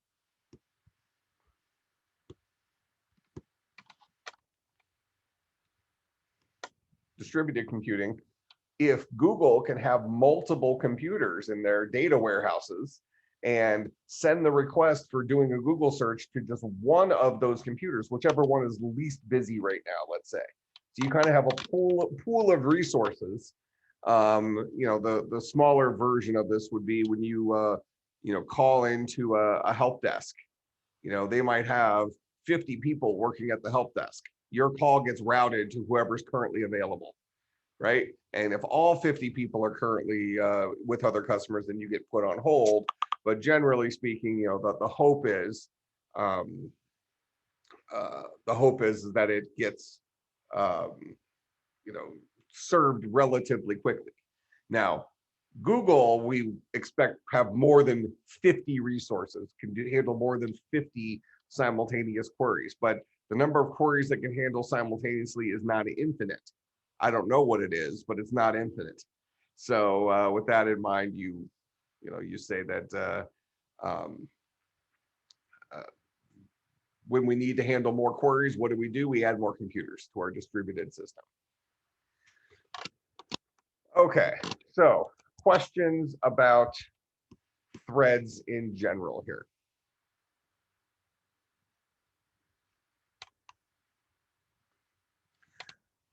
Speaker 1: if Google can have multiple computers in their data warehouses and send the request for doing a Google search to just one of those computers, whichever one is least busy right now, let's say. So you kind of have a pool of resources. The smaller version of this would be when you call into a help desk. They might have 50 people working at the help desk. Your call gets routed to whoever's currently available, right? And if all 50 people are currently with other customers, then you get put on hold. But generally speaking, the hope is that it gets served relatively quickly. Now, Google, we expect have more than 50 resources, can handle more than 50 simultaneous queries, but the number of queries that can handle simultaneously is not infinite. I don't know what it is, but it's not infinite. So with that in mind, you say that when we need to handle more queries, what do? We add more computers to our distributed system. Okay, so questions about threads in general here.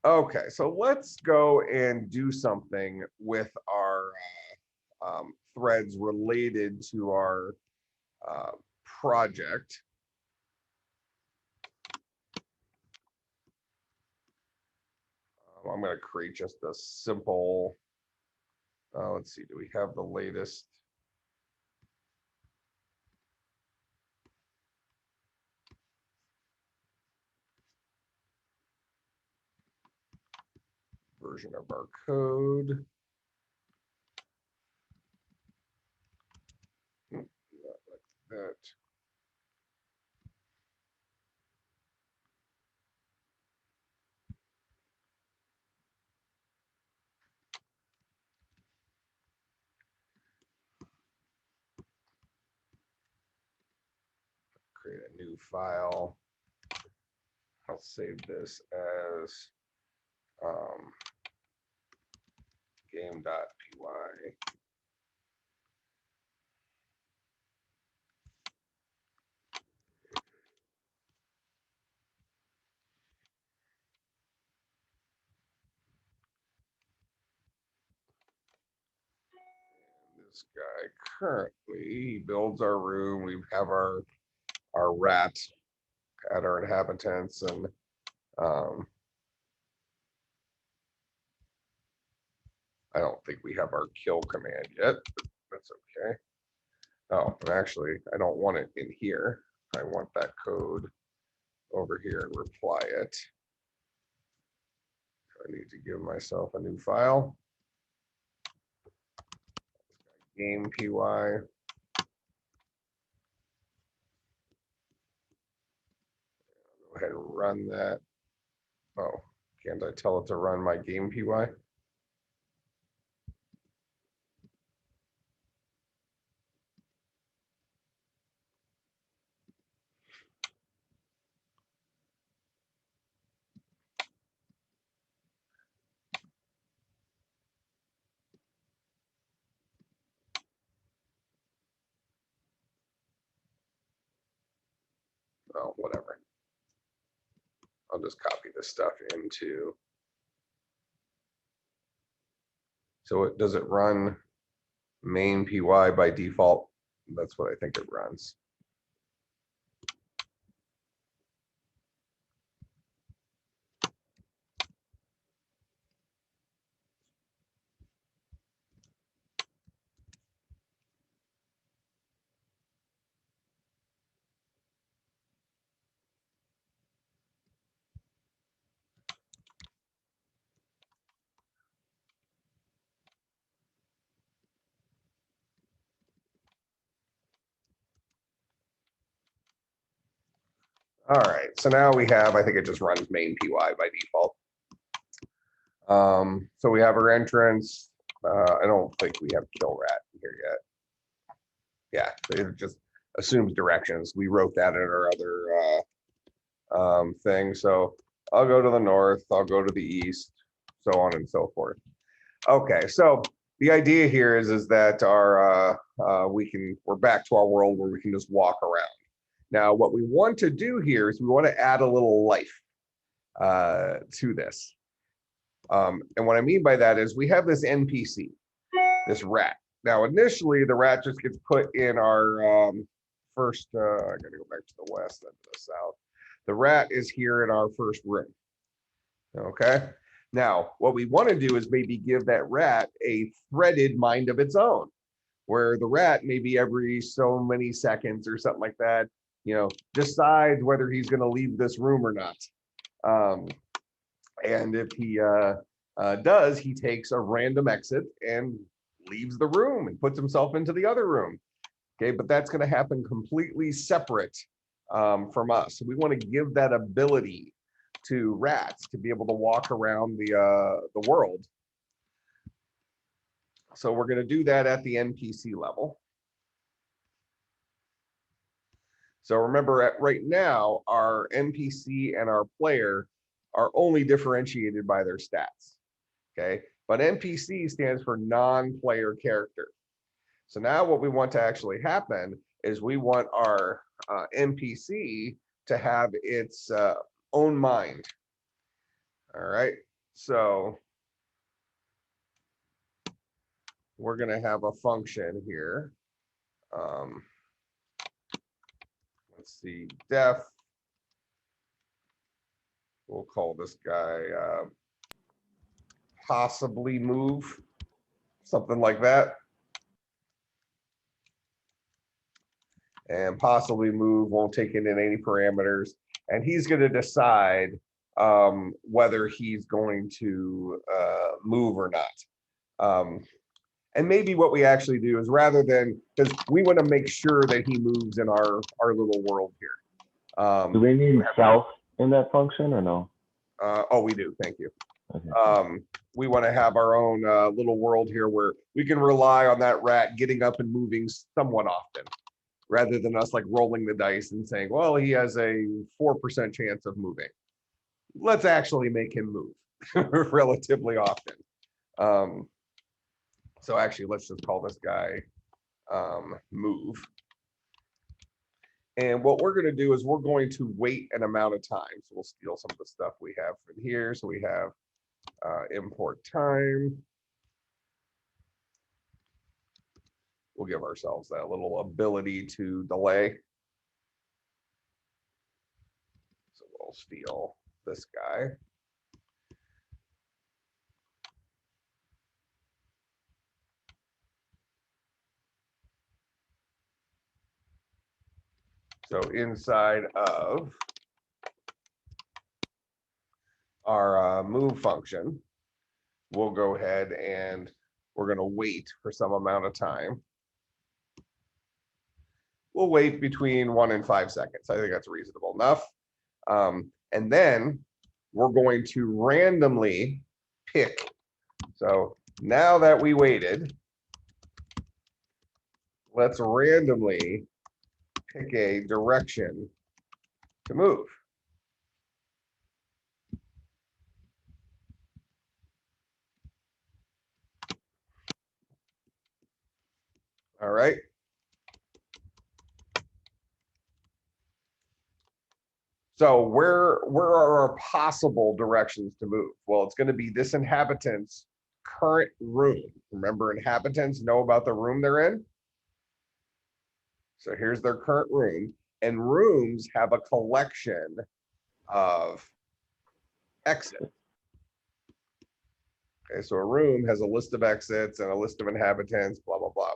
Speaker 1: Okay, so let's go and do something with our threads related to our project. I'm going to create just a simple, let's see, do we have the latest? Version of our code. Not like that. Create a new file. I'll save this as game.py. This guy currently, he builds our room. We have our rat at our inhabitants, and I don't think we have our kill command yet, but that's okay. Oh, and actually, I don't want it in here. I want that code over here and reply it. I need to give myself a new file. Game py. Go ahead and run that. Oh, can't I tell it to run my game py? Oh, whatever. I'll just copy this stuff into. So it does it run main py by default? That's what I think it runs. All right, so now we have, I think it just runs main py by default. So we have our entrance. I don't think we have kill rat here yet. Yeah, it just assumes directions. We wrote that in our other thing. So I'll go to the north, I'll go to the east, so on and so forth. Okay, so the idea here is that our we're back to our world where we can just walk around. Now, what we want to do here is we want to add a little life to this. And what I mean by that is we have this NPC, this rat. Now, initially, the rat just gets put in our first, I gotta go back to the west, then to the south. The rat is here in our first room. Okay. Now, what we want to do is maybe give that rat a threaded mind of its own, where the rat maybe every so many seconds or something like that, decides whether he's going to leave this room or not. And if he does, he takes a random exit and leaves the room and puts himself into the other room. Okay, but that's going to happen completely separate from us. So we want to give that ability to rats to be able to walk around the world. So we're going to do that at the NPC level. So remember, right now, our NPC and our player are only differentiated by their stats. Okay, but NPC stands for non-player character. So now what we want to actually happen is we want our NPC to have its own mind. All right. So we're going to have a function here. Let's see, def. We'll call this guy possibly move, something like that. And possibly move won't take in any parameters. And he's going to decide whether he's going to move or not. And maybe what we actually do is rather than, because we want to make sure that he moves in our little world here.
Speaker 2: Do we need self in that function or no?
Speaker 1: Oh, we do. Thank you.
Speaker 2: Okay.
Speaker 1: We want to have our own little world here where we can rely on that rat getting up and moving somewhat often, rather than us like rolling the dice and saying, well, he has a 4% chance of moving. Let's actually make him move relatively often. So actually, let's just call this guy move. And what we're going to do is we're going to wait an amount of time. So we'll steal some of the stuff we have from here. So we have import time. We'll give ourselves that little ability to delay. So we'll steal this guy. So inside of our move function, we'll go ahead and we're going to wait for some amount of time. We'll wait between 1 and 5 seconds. I think that's reasonable enough. And then we're going to randomly pick. So now that we waited, let's randomly pick a direction to move. All right. So where are our possible directions to move? Well, it's going to be this inhabitant's current room. Remember, inhabitants know about the room they're in. So here's their current room, and rooms have a collection of exits. Okay, so a room has a list of exits and a list of inhabitants, blah, blah, blah.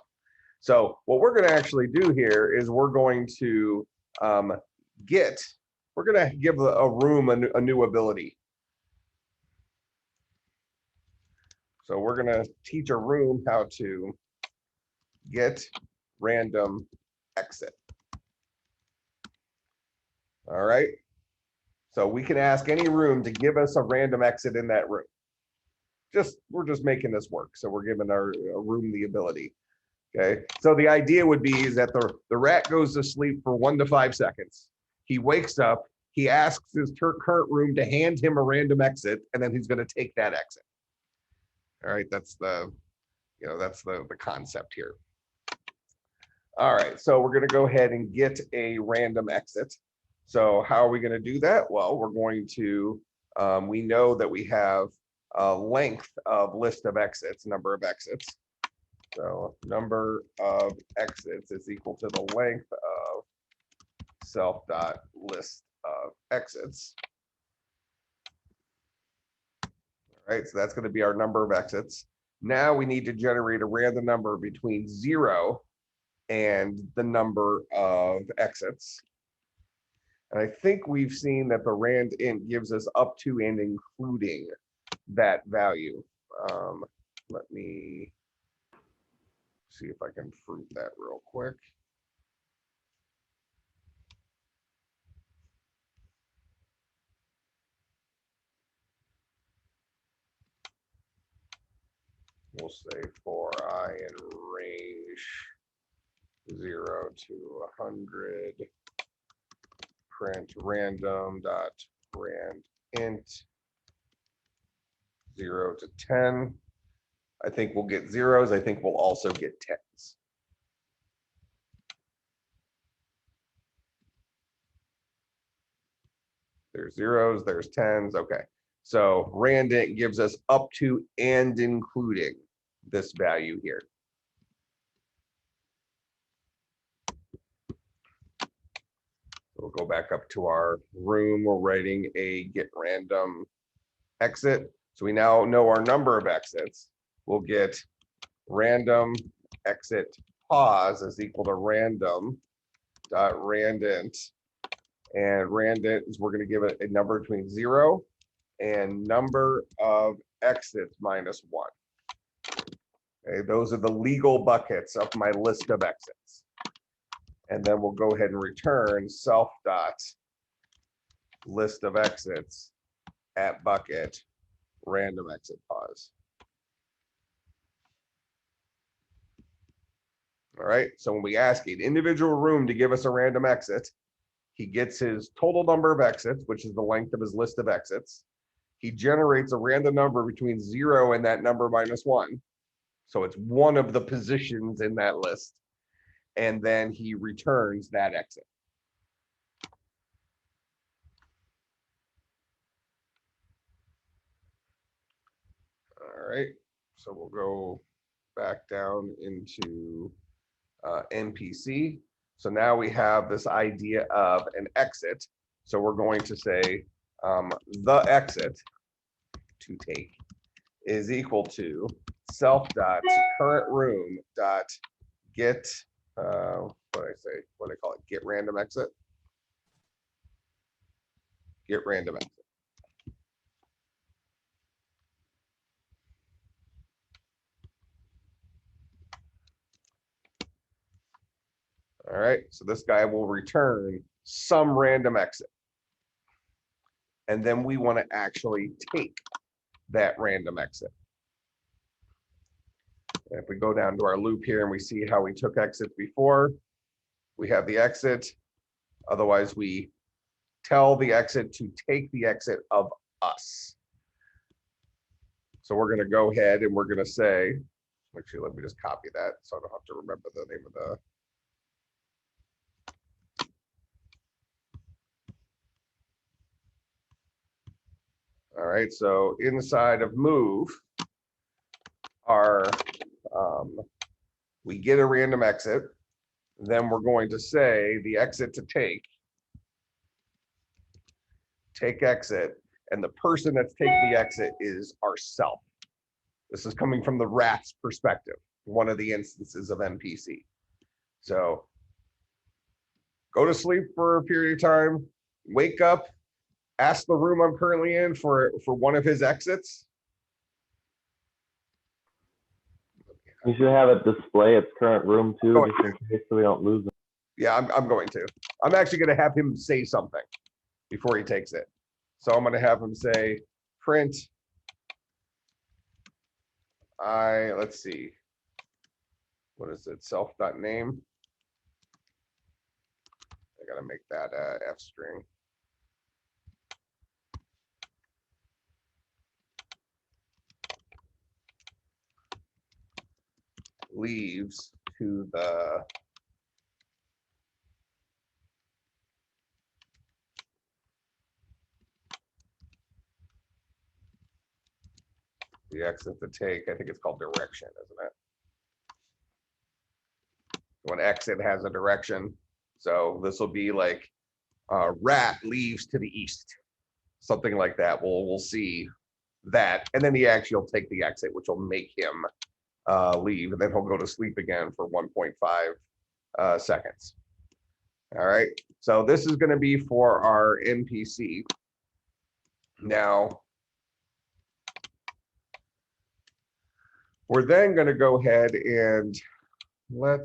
Speaker 1: So what we're going to actually do here is we're going to we're going to give a room a new ability. So we're going to teach a room how to get random exit. All right. So we can ask any room to give us a random exit in that room. We're just making this work. So we're giving our room the ability. Okay. So the idea would be is that the rat goes to sleep for 1 to 5 seconds. He wakes up, he asks his current room to hand him a random exit, and then he's going to take that exit. All right, that's the concept here. All right, so we're going to go ahead and get a random exit. So how are we going to do that? Well, we're going to, we know that we have a length of list of exits, number of exits. So number of exits is equal to the length of self.list of exits. All right, so that's going to be our number of exits. Now we need to generate a random number between 0 and the number of exits. And I think we've seen that the rand int gives us up to and including that value. Let me see if I can prove that real quick. We'll say for I in range 0 to 100, print random dot rand int 0 to 10. I think we'll get zeros. I think we'll also get 10s. There's zeros, there's 10s. Okay. So randint gives us up to and including this value here. We'll go back up to our room. We're writing a get random exit. So we now know our number of exits. We'll get random exit pause is equal to random dot randint. And randint is we're going to give it a number between 0 and number of exits minus 1. Okay, those are the legal buckets of my list of exits. And then we'll go ahead and return self dot list of exits at bucket random exit pause. All right, so when we ask an individual room to give us a random exit, he gets his total number of exits, which is the length of his list of exits. He generates a random number between 0 and that number minus 1. So it's one of the positions in that list. And then he returns that exit. All right, so we'll go back down into NPC. So now we have this idea of an exit. So we're going to say the exit to take is equal to self dot current room dot get what do I call it, get random exit. Get random exit. All right, so this guy will return some random exit. And then we want to actually take that random exit. And if we go down to our loop here and we see how we took exits before, we have the exit. Otherwise, we tell the exit to take the exit of us. So we're going to go ahead and we're going to say, actually, let me just copy that so I don't have to remember the name of the. All right, so inside of move, we get a random exit. Then we're going to say the exit to take exit, and the person that's taking the exit is ourself. This is coming from the rat's perspective, one of the instances of NPC. So go to sleep for a period of time, wake up, ask the room I'm currently in for one of his exits.
Speaker 2: You should have it display its current room too, just in case so we don't lose it.
Speaker 1: Yeah, I'm going to. I'm actually going to have him say something before he takes it. So I'm going to have him say, print. Let's see. What is it? Self.name. I got to make that F string. Leaves to the exit to take. I think it's called direction, isn't it? When exit has a direction. So this will be like rat leaves to the east, something like that. We'll see that, and then he actually will take the exit, which will make him leave, and then he'll go to sleep again for 1.5 seconds. All right, so this is going to be for our NPC. Now, we're then going to go ahead and when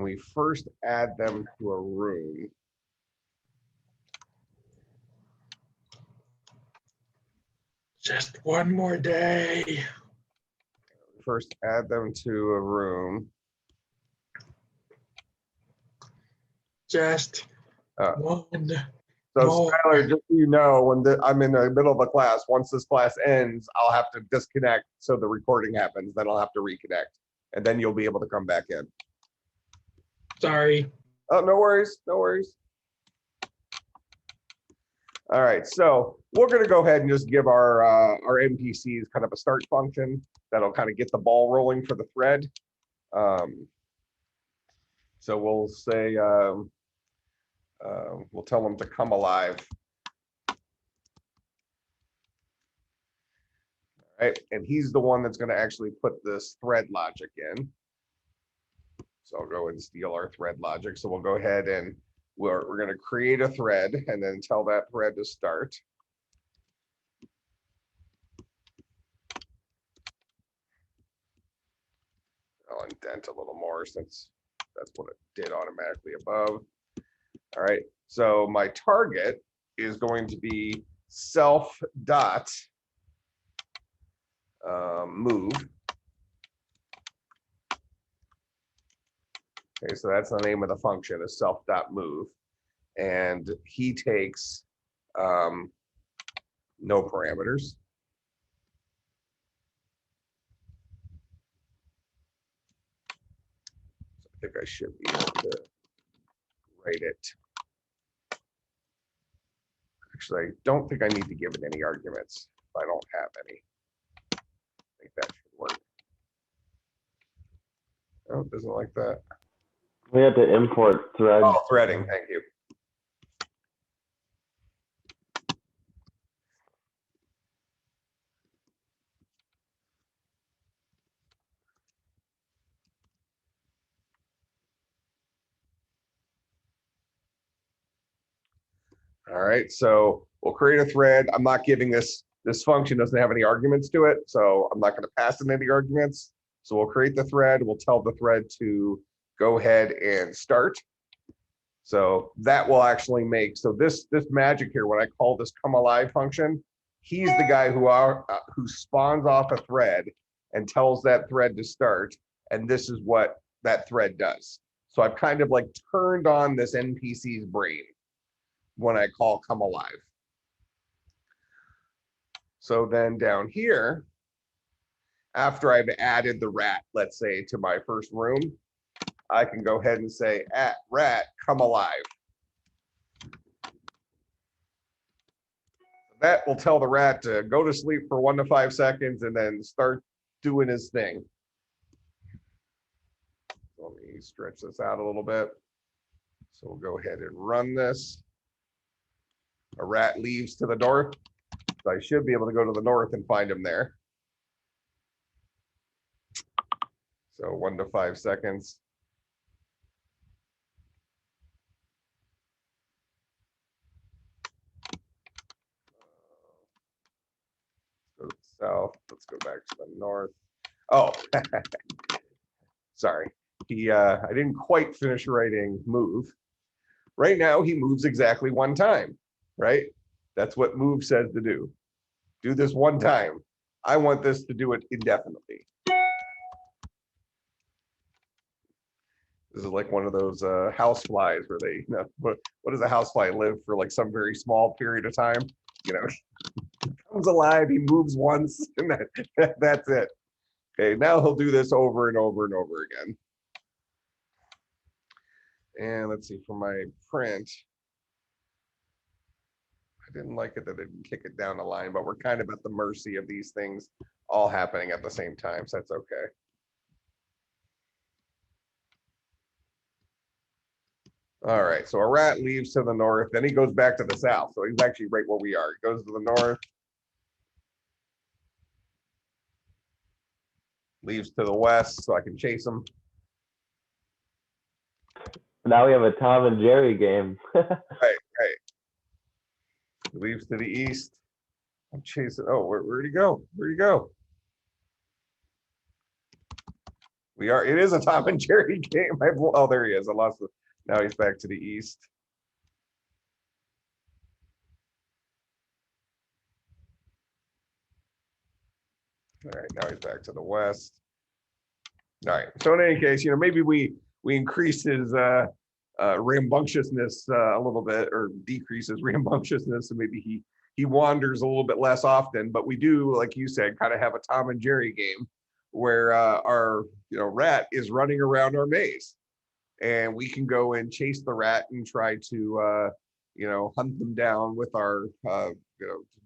Speaker 1: we first add them to a room,
Speaker 3: just one more day.
Speaker 1: First add them to a room.
Speaker 3: Just one.
Speaker 1: So Skylar, just so you know, when I'm in the middle of a class, once this class ends, I'll have to disconnect so the recording happens. Then I'll have to reconnect, and then you'll be able to come back in.
Speaker 3: Sorry.
Speaker 1: Oh, no worries, no worries. All right, so we're going to go ahead and just give our NPCs kind of a start function that'll kind of get the ball rolling for the thread. So we'll say, we'll tell them to come alive. All right, and he's the one that's going to actually put this thread logic in. So I'll go and steal our thread logic. So we'll go ahead and we're going to create a thread and then tell that thread to start. I'll indent a little more since that's what it did automatically above. All right, so my target is going to be self dot move. Okay, so that's the name of the function, is self dot move, and he takes no parameters. I think I should be able to write it. Actually, I don't think I need to give it any arguments if I don't have any. I think that should work. Oh, it doesn't like that.
Speaker 2: We had to import threads.
Speaker 1: Oh, threading, thank you. All right, so we'll create a thread. I'm not giving this function doesn't have any arguments to it, so I'm not going to pass in any arguments. So we'll create the thread. We'll tell the thread to go ahead and start. So that will actually make, so this magic here, what I call this come alive function, he's the guy who spawns off a thread and tells that thread to start, and this is what that thread does. So I've kind of like turned on this NPC's brain when I call come alive. So then down here, after I've added the rat, let's say, to my first room, I can go ahead and say, rat, come alive. That will tell the rat to go to sleep for 1 to 5 seconds and then start doing his thing. Let me stretch this out a little bit. So we'll go ahead and run this. A rat leaves to the north. So I should be able to go to the north and find him there. So 1 to 5 seconds. Go to the south. Let's go back to the north. Oh, sorry. I didn't quite finish writing move. Right now, he moves exactly 1 time, right? That's what move says to do. Do this 1 time. I want this to do it indefinitely. This is like one of those house flies where they, what does a house fly live for, like some very small period of time? You know, he comes alive, he moves once, and that's it. Okay, now he'll do this over and over and over again. And let's see, for my print, I didn't like it that it didn't kick it down the line, but we're kind of at the mercy of these things all happening at the same time, so that's okay. All right, so a rat leaves to the north, then he goes back to the south. So he's actually right where we are. He goes to the north, leaves to the west, so I can chase him.
Speaker 2: Now we have a Tom and Jerry game.
Speaker 1: Right. Leaves to the east. I'm chasing. Oh, where'd he go? Where'd he go? It is a Tom and Jerry game. Oh, there he is. I lost it. Now he's back to the east. All right, now he's back to the west. All right, so in any case, maybe we increase his rambunctiousness a little bit, or decrease his rambunctiousness, and maybe he wanders a little bit less often. But we do, like you said, kind of have a Tom and Jerry game where our rat is running around our maze, and we can go and chase the rat and try to hunt them down with our,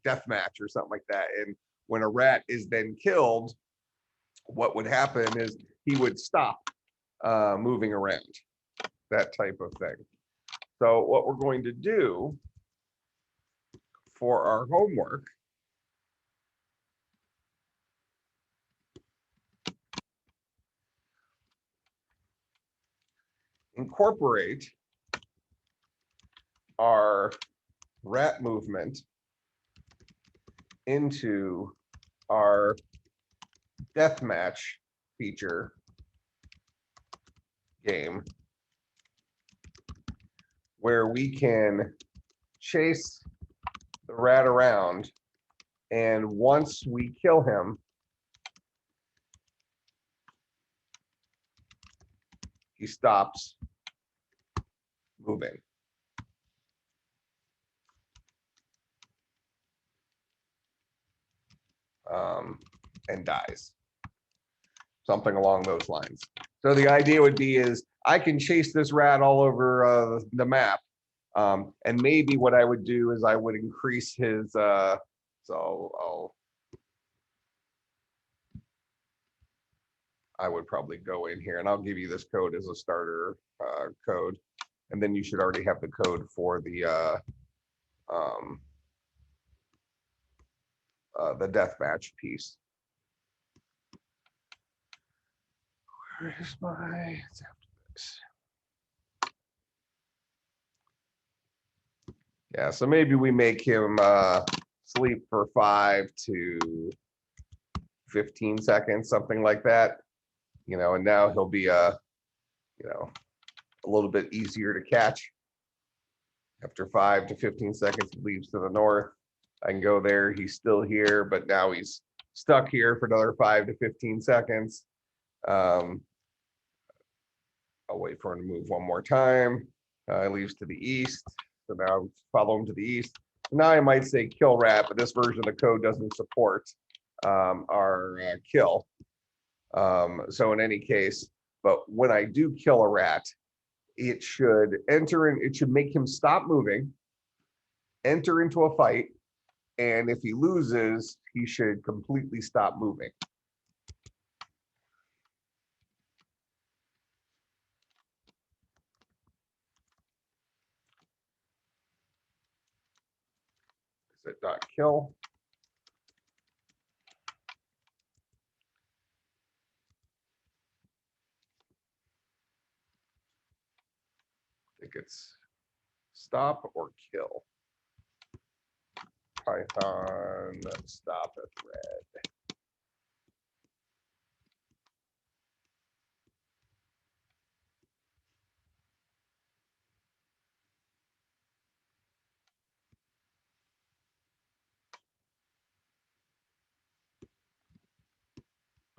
Speaker 1: death match or something like that. And when a rat is then killed, what would happen is he would stop moving around, that type of thing. So what we're going to do for our homework incorporate our rat movement into our deathmatch feature game, where we can chase the rat around, and once we kill him, he stops moving. And dies. Something along those lines. So the idea would be is I can chase this rat all over the map. And maybe what I would do is I would increase his, I would probably go in here and I'll give you this code as a starter code. And then you should already have the code for the deathmatch piece. Where's my, it's after this. Yeah, so maybe we make him sleep for 5 to 15 seconds, something like that. And now he'll be a little bit easier to catch. After 5 to 15 seconds, he leaves to the north. I can go there, he's still here, but now he's stuck here for another 5 to 15 seconds. I'll wait for him to move one more time. He leaves to the east. So now follow him to the east. Now I might say kill rat, but this version of the code doesn't support our kill. So in any case, but when I do kill a rat, it should enter in, it should make him stop moving, enter into a fight, and if he loses, he should completely stop moving. Is it dot kill? I think it's stop or kill. Python stop at thread.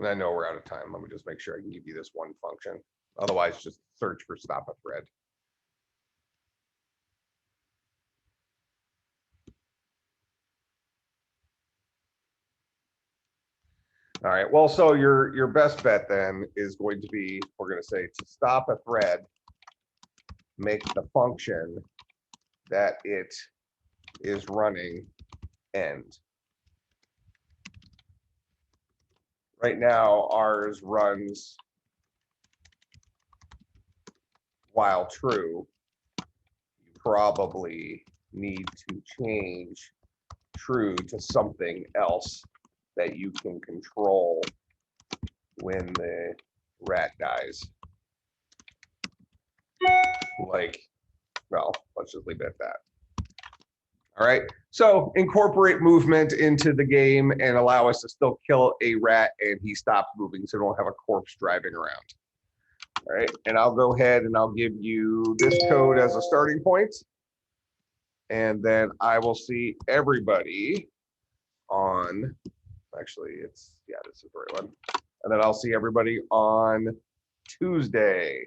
Speaker 1: And I know we're out of time. Let me just make sure I can give you this one function. Otherwise, just search for stop a thread. All right, well, so your best bet then is going to be, we're going to say to stop a thread, make the function that it is running end. Right now, ours runs while true. You probably need to change true to something else that you can control when the rat dies. Like, well, let's just leave it at that. All right, so incorporate movement into the game and allow us to still kill a rat and he stops moving so we don't have a corpse driving around. All right, and I'll go ahead and I'll give you this code as a starting point. And then I will see everybody on, actually it's, yeah, this is the right one. And then I'll see everybody on Tuesday.